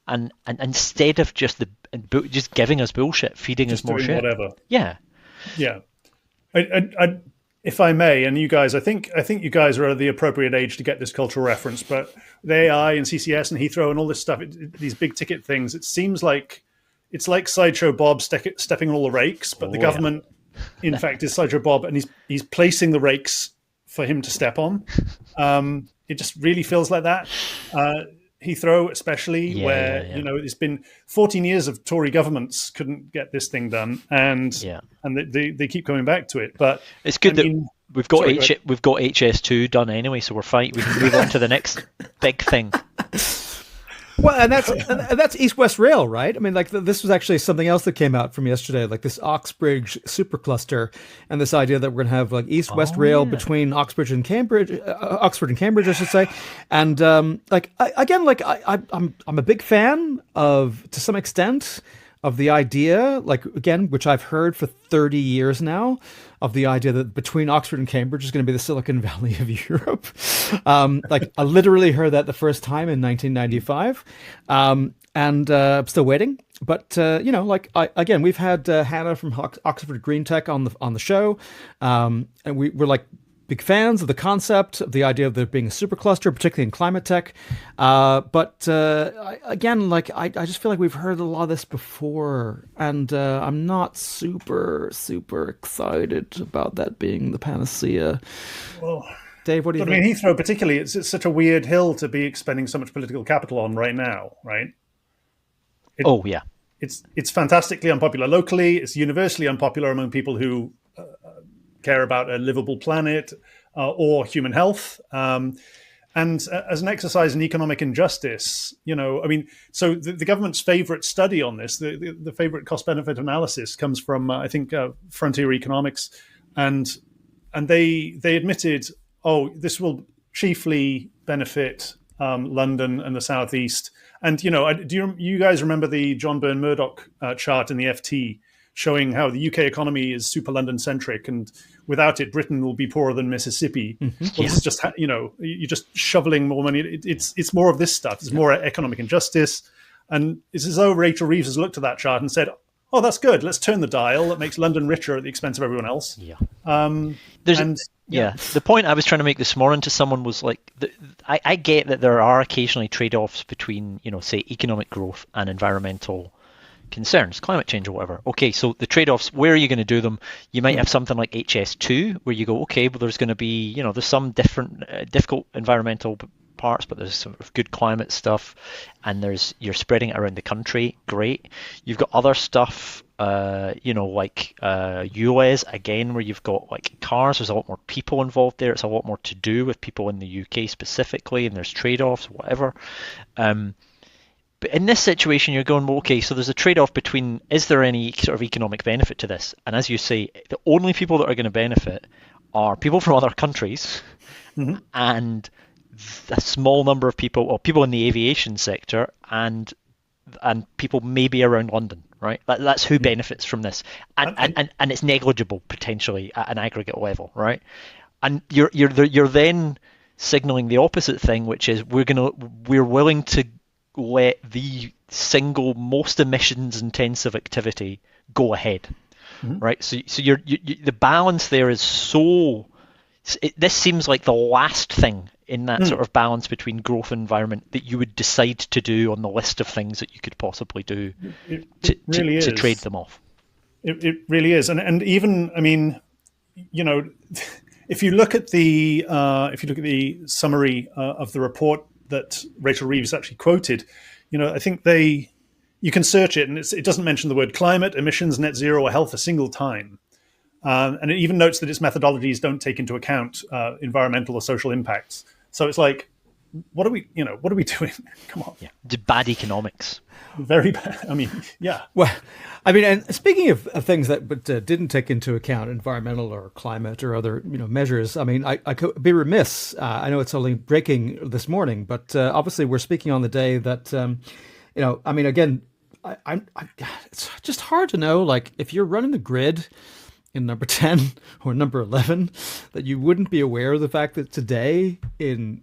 and instead of just giving us bullshit, feeding us more shit. Whatever. Yeah. If I may, and you guys, I think you guys are the appropriate age to get this cultural reference, but the AI and CCS and Heathrow and all this stuff, these big ticket things, it seems like it's like Sideshow Bob stepping on all the rakes, but the government, in fact, is Sideshow Bob, and he's placing the rakes for him to step on. It just really feels like that. Heathrow, especially, where it's been 14 years of Tory governments couldn't get this thing done, and they keep coming back to it. But it's good that we've got HS2 done anyway, so we're fine. We can move on to the next big thing. Well, and that's East-West Rail, right? I mean, like this was actually something else that came out from yesterday, like this Oxbridge supercluster, and this idea that we're going to have like East-West Rail between Oxford and Cambridge, I should say. And I'm a big fan of, to some extent, of the idea, like again, which I've heard for 30 years now, of the idea that between Oxford and Cambridge is going to be the Silicon Valley of Europe. Like I literally heard that the first time in 1995, and I'm still waiting. But we've had Hannah from Oxford Green Tech on the show, and we're like big fans of the concept, of the idea of there being a supercluster, particularly in climate tech. I just feel like we've heard a lot of this before, and I'm not super, super excited about that being the panacea. Well, Dave, what do you think? I mean, Heathrow particularly, it's such a weird hill to be expending so much political capital on right now, right? It's fantastically unpopular locally. It's universally unpopular among people who care about a livable planet or human health. And as an exercise in economic injustice, so the government's favorite study on this, the favorite cost-benefit analysis comes from, I think, Frontier Economics. And they admitted, this will chiefly benefit London and the Southeast. And, do you guys remember the John Byrne Murdoch chart in the FT showing how the UK economy is super London-centric, and without it, Britain will be poorer than Mississippi. Mm-hmm. Well, this is just, you're just shoveling more money. It's more of this stuff. It's more economic injustice. And it's as though Rachel Reeves has looked at that chart and said, oh, that's good. Let's turn the dial. That makes London richer at the expense of everyone else. Yeah. The point I was trying to make this morning to someone was like, I get that there are occasionally trade-offs between, say, economic growth and environmental concerns, climate change or whatever. Okay, so the trade-offs, where are you going to do them? You might have something like HS2 where you go, okay, well, there's going to be, there's some different difficult environmental parts, but there's some good climate stuff, and you're spreading it around the country. Great. You've got other stuff, like ULEZ again, where you've got like cars. There's a lot more people involved there. It's a lot more to do with people in the UK specifically, and there's trade-offs, whatever. But in this situation, you're going, well, okay, so there's a trade-off between, is there any sort of economic benefit to this? And as you say, the only people that are going to benefit are people from other countries, mm-hmm. and a small number of people, or people in the aviation sector, and people maybe around London, right? That's who benefits from this, and it's negligible potentially at an aggregate level, right? And you're then signaling the opposite thing, which is we're willing to let the single most emissions intensive activity go ahead, mm-hmm. right? So you're the balance there is so. This seems like the last thing in that sort of balance between growth and environment that you would decide to do on the list of things that you could possibly do to trade them off. It really is, and even, I mean, if you look at the summary of the report that Rachel Reeves actually quoted, I think you can search it, and it doesn't mention the word climate, emissions, net zero, or health a single time. And it even notes that its methodologies don't take into account environmental or social impacts. So it's like, what are we doing? Come on. Yeah, bad economics. Very bad. I mean, yeah. Well, I mean, and speaking of things that didn't take into account environmental or climate or other measures, I mean, I could be remiss. I know it's only breaking this morning, but obviously we're speaking on the day that I mean, again, it's just hard to know, like, if you're running the grid in number 10 or number 11, that you wouldn't be aware of the fact that today in,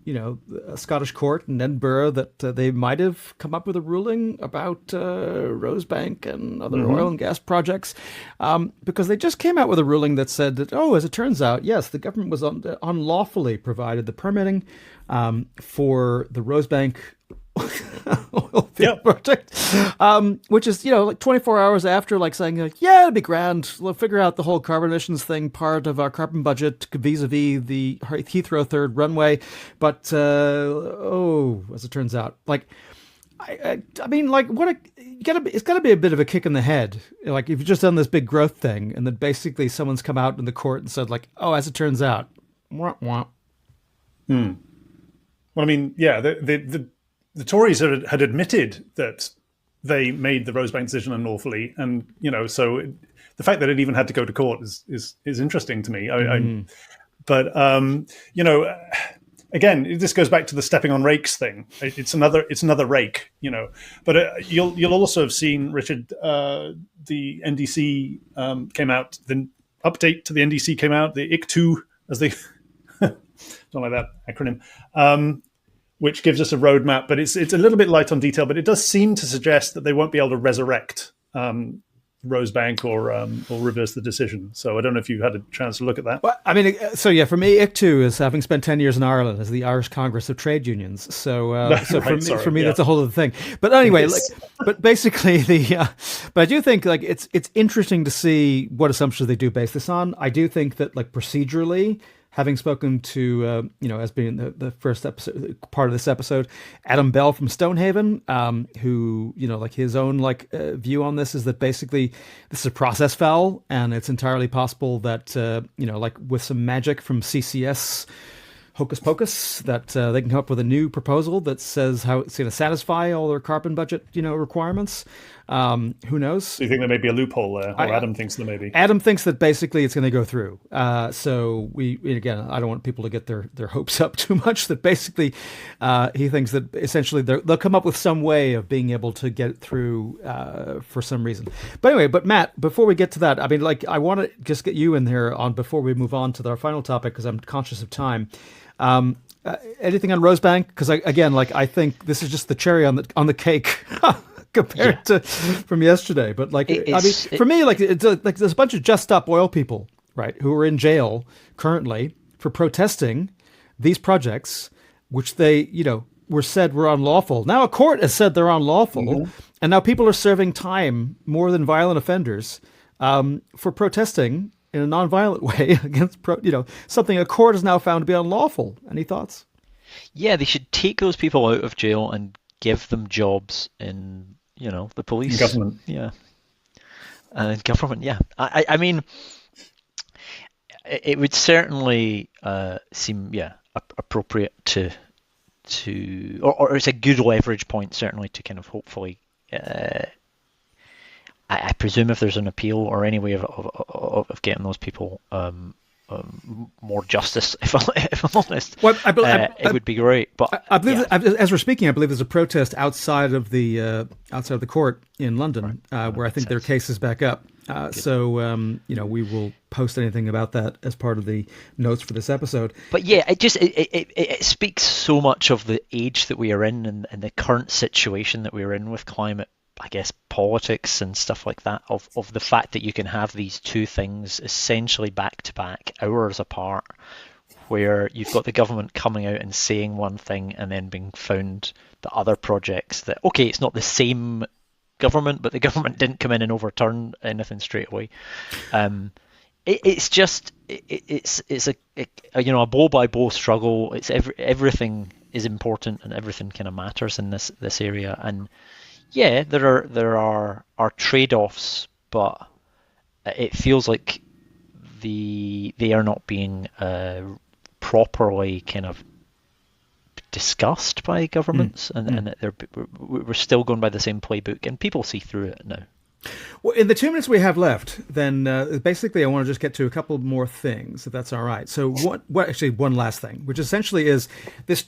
a Scottish court in Edinburgh, that they might have come up with a ruling about Rosebank and other oil and gas projects, because they just came out with a ruling that said that, as it turns out, yes, the government was unlawfully provided the permitting for the Rosebank oil field project, which is, like 24 hours after, like, saying, yeah, it'd be grand, we'll figure out the whole carbon emissions thing, part of our carbon budget vis-a-vis the Heathrow third runway. But as it turns out, like, I mean, like, it's got to be a bit of a kick in the head, like, if you've just done this big growth thing and then basically someone's come out in the court and said, like, as it turns out, wah, wah. Well, I mean, yeah, the Tories had admitted that they made the Rosebank decision unlawfully, and so the fact that it even had to go to court is interesting to me. But again, this goes back to the stepping on rakes thing. It's another rake, But you'll also have seen, Richard, the NDC came out. The update to the NDC came out. The IC2, as they don't like that acronym. Which gives us a roadmap, but it's a little bit light on detail. But it does seem to suggest that they won't be able to resurrect Rosebank or reverse the decision. So I don't know if you've had a chance to look at that. Well, I mean, so yeah, for me, IC2 is having spent 10 years in Ireland as the Irish Congress of Trade Unions. So, for me, that's a whole other thing. But anyway, but basically but I do think, like, it's interesting to see what assumptions they do base this on. I do think that, like, procedurally, having spoken to, as being the first episode, part of this episode, Adam Bell from Stonehaven, who, like, his own, like, view on this is that basically this is a process foul, and it's entirely possible that, like, with some magic from CCS hocus pocus, that they can come up with a new proposal that says how it's going to satisfy all their carbon budget, requirements. Who knows? Do you think there may be a loophole there? Or Adam thinks there may be. Adam thinks that basically it's going to go through. So again, I don't want people to get their hopes up too much, that basically he thinks that essentially they'll come up with some way of being able to get it through for some reason. But anyway, Matt, before we get to that, I mean, like, I want to just get you in there before we move on to our final topic, because I'm conscious of time. Anything on Rosebank? Because I think this is just the cherry on the cake compared to from yesterday. But for me, there's a bunch of Just Stop Oil people, right, who are in jail currently for protesting these projects, which they were unlawful. Now a court has said they're unlawful, and now people are serving time more than violent offenders for protesting in a non-violent way against, something a court has now found to be unlawful. Any thoughts? Yeah, they should take those people out of jail and give them jobs in, the police. Government. Yeah. Government, yeah. I mean, it would certainly seem, appropriate to or it's a good leverage point, certainly, to kind of hopefully I presume if there's an appeal or any way of getting those people more justice, if I'm honest, it would be great. But I believe, as we're speaking, I believe there's a protest outside of the court in London, where I think their case is back up. So we will post anything about that as part of the notes for this episode. But yeah, it speaks so much of the age that we are in and the current situation that we're in with climate, I guess, politics and stuff like that, of the fact that you can have these two things essentially back to back, hours apart, where you've got the government coming out and saying one thing and then being found that other projects that, okay, it's not the same government, but the government didn't come in and overturn anything straight away. It's a blow by blow struggle. It's everything is important and everything kind of matters in this area. And yeah, there are trade-offs, but it feels like they are not being properly kind of discussed by governments, and that we're still going by the same playbook, and people see through it now. Well, in the 2 minutes we have left, then basically I want to just get to a couple more things, if that's all right. So actually one last thing, which essentially is this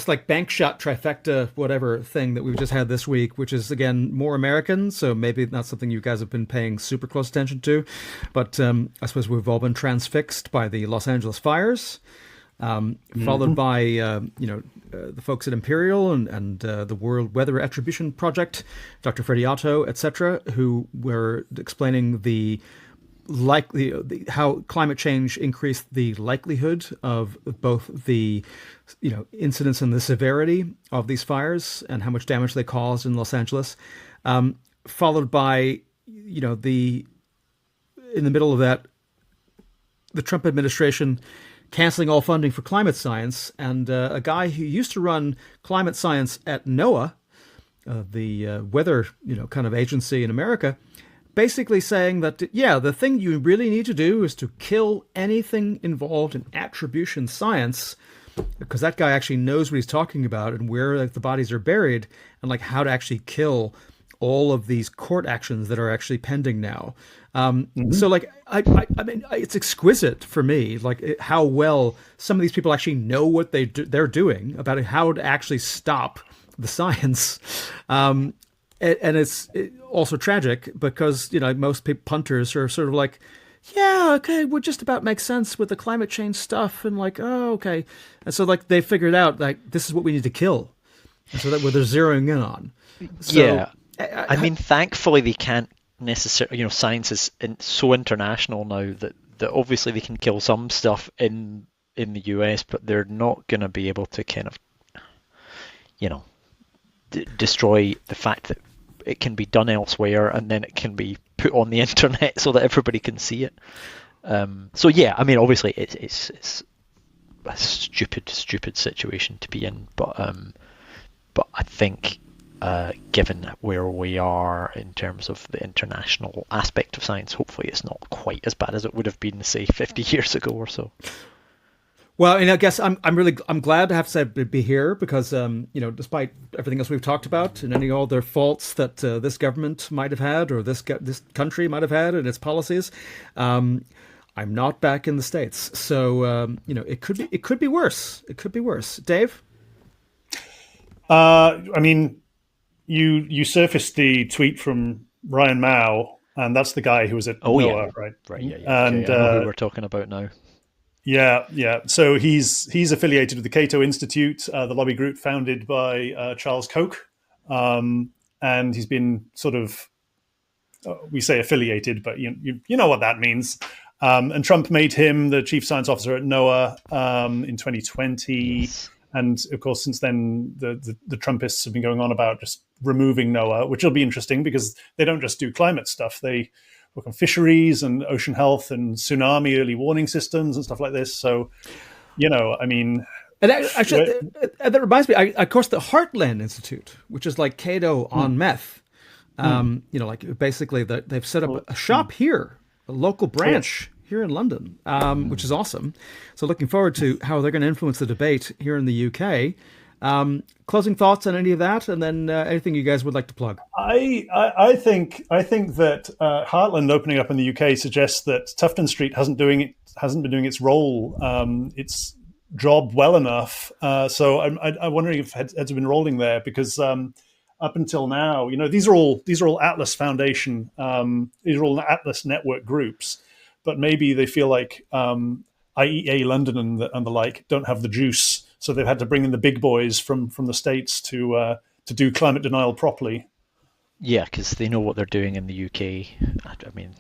like bank shot trifecta whatever thing that we've just had this week, which is again more American, so maybe not something you guys have been paying super close attention to, but I suppose we've all been transfixed by the Los Angeles fires. Followed by the folks at Imperial and the World Weather Attribution Project, Dr. Freddie Otto, etc., who were explaining how climate change increased the likelihood of both the incidence and the severity of these fires and how much damage they caused in Los Angeles. Followed by in the middle of that, the Trump administration canceling all funding for climate science, and a guy who used to run climate science at NOAA, the weather kind of agency in America, basically saying that the thing you really need to do is to kill anything involved in attribution science, because that guy actually knows what he's talking about and where the bodies are buried, and like how to actually kill all of these court actions that are actually pending now. So like, I mean, it's exquisite for me, like how well some of these people actually know what they're doing about how to actually stop the science. And it's also tragic because, most punters are sort of like, yeah, okay, would just about make sense with the climate change stuff. And like, oh, okay. And so like they figured out like, this is what we need to kill. And so that's what they're zeroing in on. So, yeah. I mean, thankfully they can't necessarily, science is so international now that obviously they can kill some stuff in the US, but they're not going to be able to kind of, destroy the fact that it can be done elsewhere and then it can be put on the internet so that everybody can see it. So yeah, I mean, obviously it's a stupid situation to be in, but I think. Given where we are in terms of the international aspect of science, hopefully it's not quite as bad as it would have been, say, 50 years ago or so. Well, and I guess I'm glad to have to be here because despite everything else we've talked about and any all their faults that this government might have had or this country might have had in its policies, I'm not back in the States, so it could be worse. It could be worse. Dave, I mean. You surfaced the tweet from Ryan Mao, and that's the guy who was at NOAA, right? Right, yeah. And okay, I know who we're talking about now. Yeah. So he's affiliated with the Cato Institute, the lobby group founded by Charles Koch, and he's been sort of we say affiliated, but you know what that means. And Trump made him the chief science officer at NOAA in 2020. Yes. And of course, since then, the Trumpists have been going on about just removing NOAA, which will be interesting because they don't just do climate stuff. They work on fisheries and ocean health and tsunami early warning systems and stuff like this. So, I mean... And actually, that reminds me, of course, the Heartland Institute, which is like Cato on meth. Like basically they've set up a shop here, a local branch here in London, which is awesome. So looking forward to how they're going to influence the debate here in the UK. Closing thoughts on any of that, and then anything you guys would like to plug. I think that Heartland opening up in the UK suggests that Tufton Street hasn't been doing its role, its job well enough. So I'm wondering if heads have been rolling there because up until now, these are all Atlas Foundation, these are all Atlas network groups. But maybe they feel like IEA London and the like don't have the juice, so they've had to bring in the big boys from the States to do climate denial properly. Yeah, because they know what they're doing in the UK. I mean,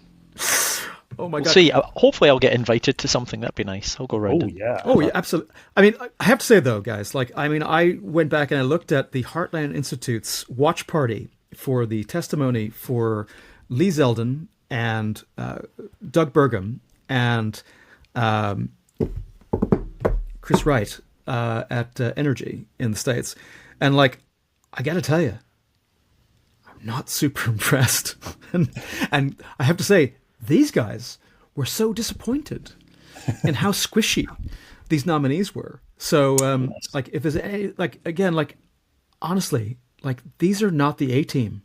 oh my God! We'll see. Hopefully, I'll get invited to something. That'd be nice. I'll go around. Oh yeah, absolutely. I mean, I have to say though, guys, I went back and I looked at the Heartland Institute's watch party for the testimony for Lee Zeldin and Doug Burgum and Chris Wright at Energy in the States. And I got to tell you, I'm not super impressed. and I have to say, these guys were so disappointed in how squishy these nominees were. So, like, if there's any, like, again, like, honestly, like, these are not the A team.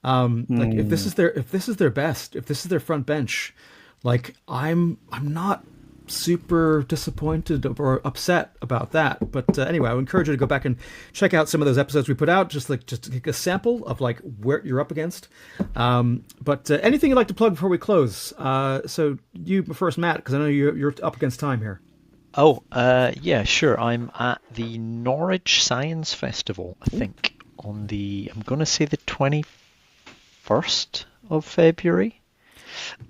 Like, if this is their best, if this is their front bench, like, I'm not super disappointed or upset about that. But anyway, I would encourage you to go back and check out some of those episodes we put out, just to take a sample of like where you're up against. But anything you'd like to plug before we close? So you first, Matt, because I know you're up against time here. Oh, yeah, sure. I'm at the Norwich Science Festival, I think, on I'm going to say the 21st of February.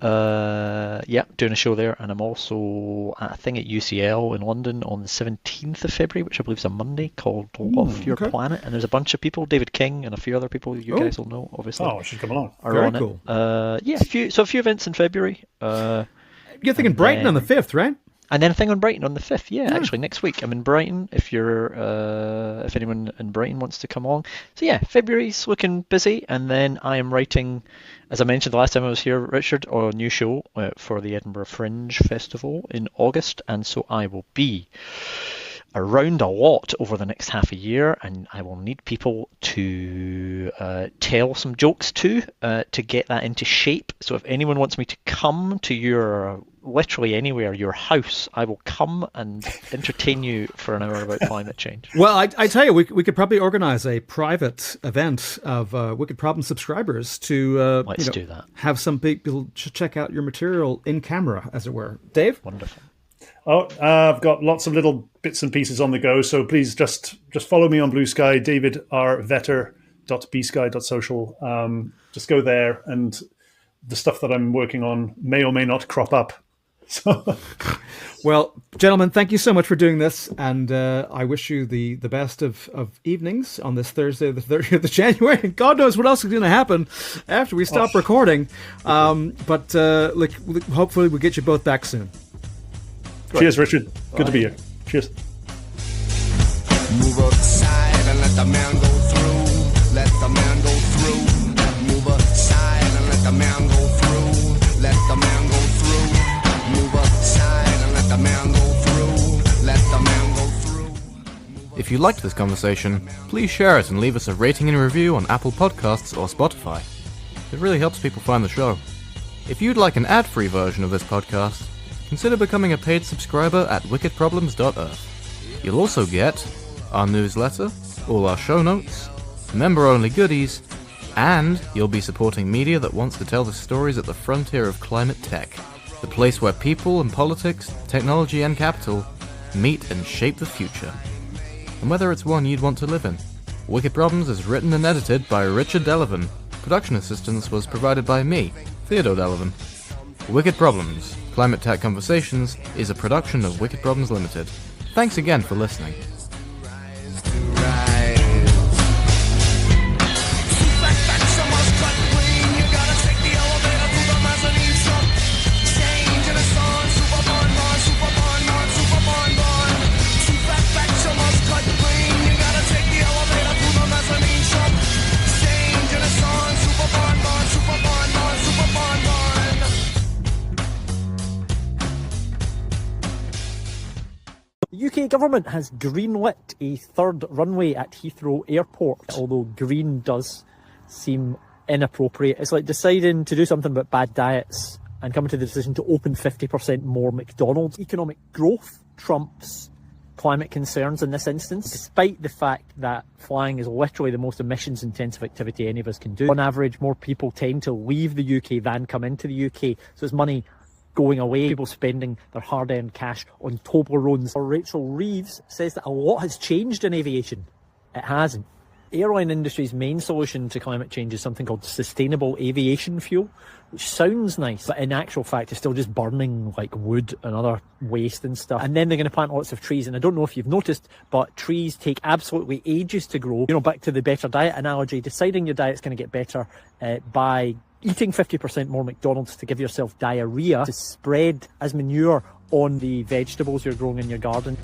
Yeah, doing a show there, and I'm also at a thing at UCL in London on the 17th of February, which I believe is a Monday, called Love Your Planet, and there's a bunch of people, David King and a few other people you guys will know, obviously. Oh, should come along. Are Very on cool. It. Yeah, a few events in February. You're thinking Brighton on the 5th, right? And then a thing on Brighton on the 5th. Yeah, actually next week I'm in Brighton. If anyone in Brighton wants to come along. So yeah, February's looking busy, and then I am writing, as I mentioned the last time I was here, Richard, a new show for the Edinburgh Fringe Festival in August, and so I will be around a lot over the next half a year, and I will need people to tell some jokes to get that into shape. So if anyone wants me to come to your, literally anywhere, your house, I will come and entertain you for an hour about climate change. Well, I tell you, we could probably organise a private event of Wicked Problem subscribers to do that. Have some people check out your material in camera, as it were. Dave? Wonderful. Oh, I've got lots of little bits and pieces on the go, so please just follow me on Blue Sky, davidrvetter.bsky.social. Just go there, and the stuff that I'm working on may or may not crop up. So, well, gentlemen, thank you so much for doing this, and I wish you the best of evenings on this Thursday, the 30th of January. And God knows what else is going to happen after we stop recording. But hopefully we'll get you both back soon. Cheers, Richard. Good to be here. Cheers. Move aside and let the man go through. Let the man go through. Move aside and let the man go through. Let the man go through. Move aside and let the man go through. Let the man go through. If you liked this conversation, please share it and leave us a rating and review on Apple Podcasts or Spotify. It really helps people find the show. If you'd like an ad-free version of this podcast, consider becoming a paid subscriber at wickedproblems.earth. You'll also get our newsletter, all our show notes, member-only goodies, and you'll be supporting media that wants to tell the stories at the frontier of climate tech, the place where people and politics, technology and capital meet and shape the future. And whether it's one you'd want to live in. Wicked Problems is written and edited by Richard Delavan. Production assistance was provided by me, Theodore Delavan. Wicked Problems, Climate Tech Conversations is a production of Wicked Problems Limited. Thanks again for listening. The UK government has greenlit a third runway at Heathrow Airport, although green does seem inappropriate. It's like deciding to do something about bad diets and coming to the decision to open 50% more McDonald's. Economic growth trumps climate concerns in this instance, despite the fact that flying is literally the most emissions-intensive activity any of us can do. On average, more people tend to leave the UK than come into the UK, so it's money going away, people spending their hard-earned cash on Toblerones. Rachel Reeves says that a lot has changed in aviation. It hasn't. Airline industry's main solution to climate change is something called sustainable aviation fuel, which sounds nice, but in actual fact is still just burning like wood and other waste and stuff. And then they're going to plant lots of trees. And I don't know if you've noticed, but trees take absolutely ages to grow. You know, back to the better diet analogy, deciding your diet's going to get better by eating 50% more McDonald's to give yourself diarrhea to spread as manure on the vegetables you're growing in your garden.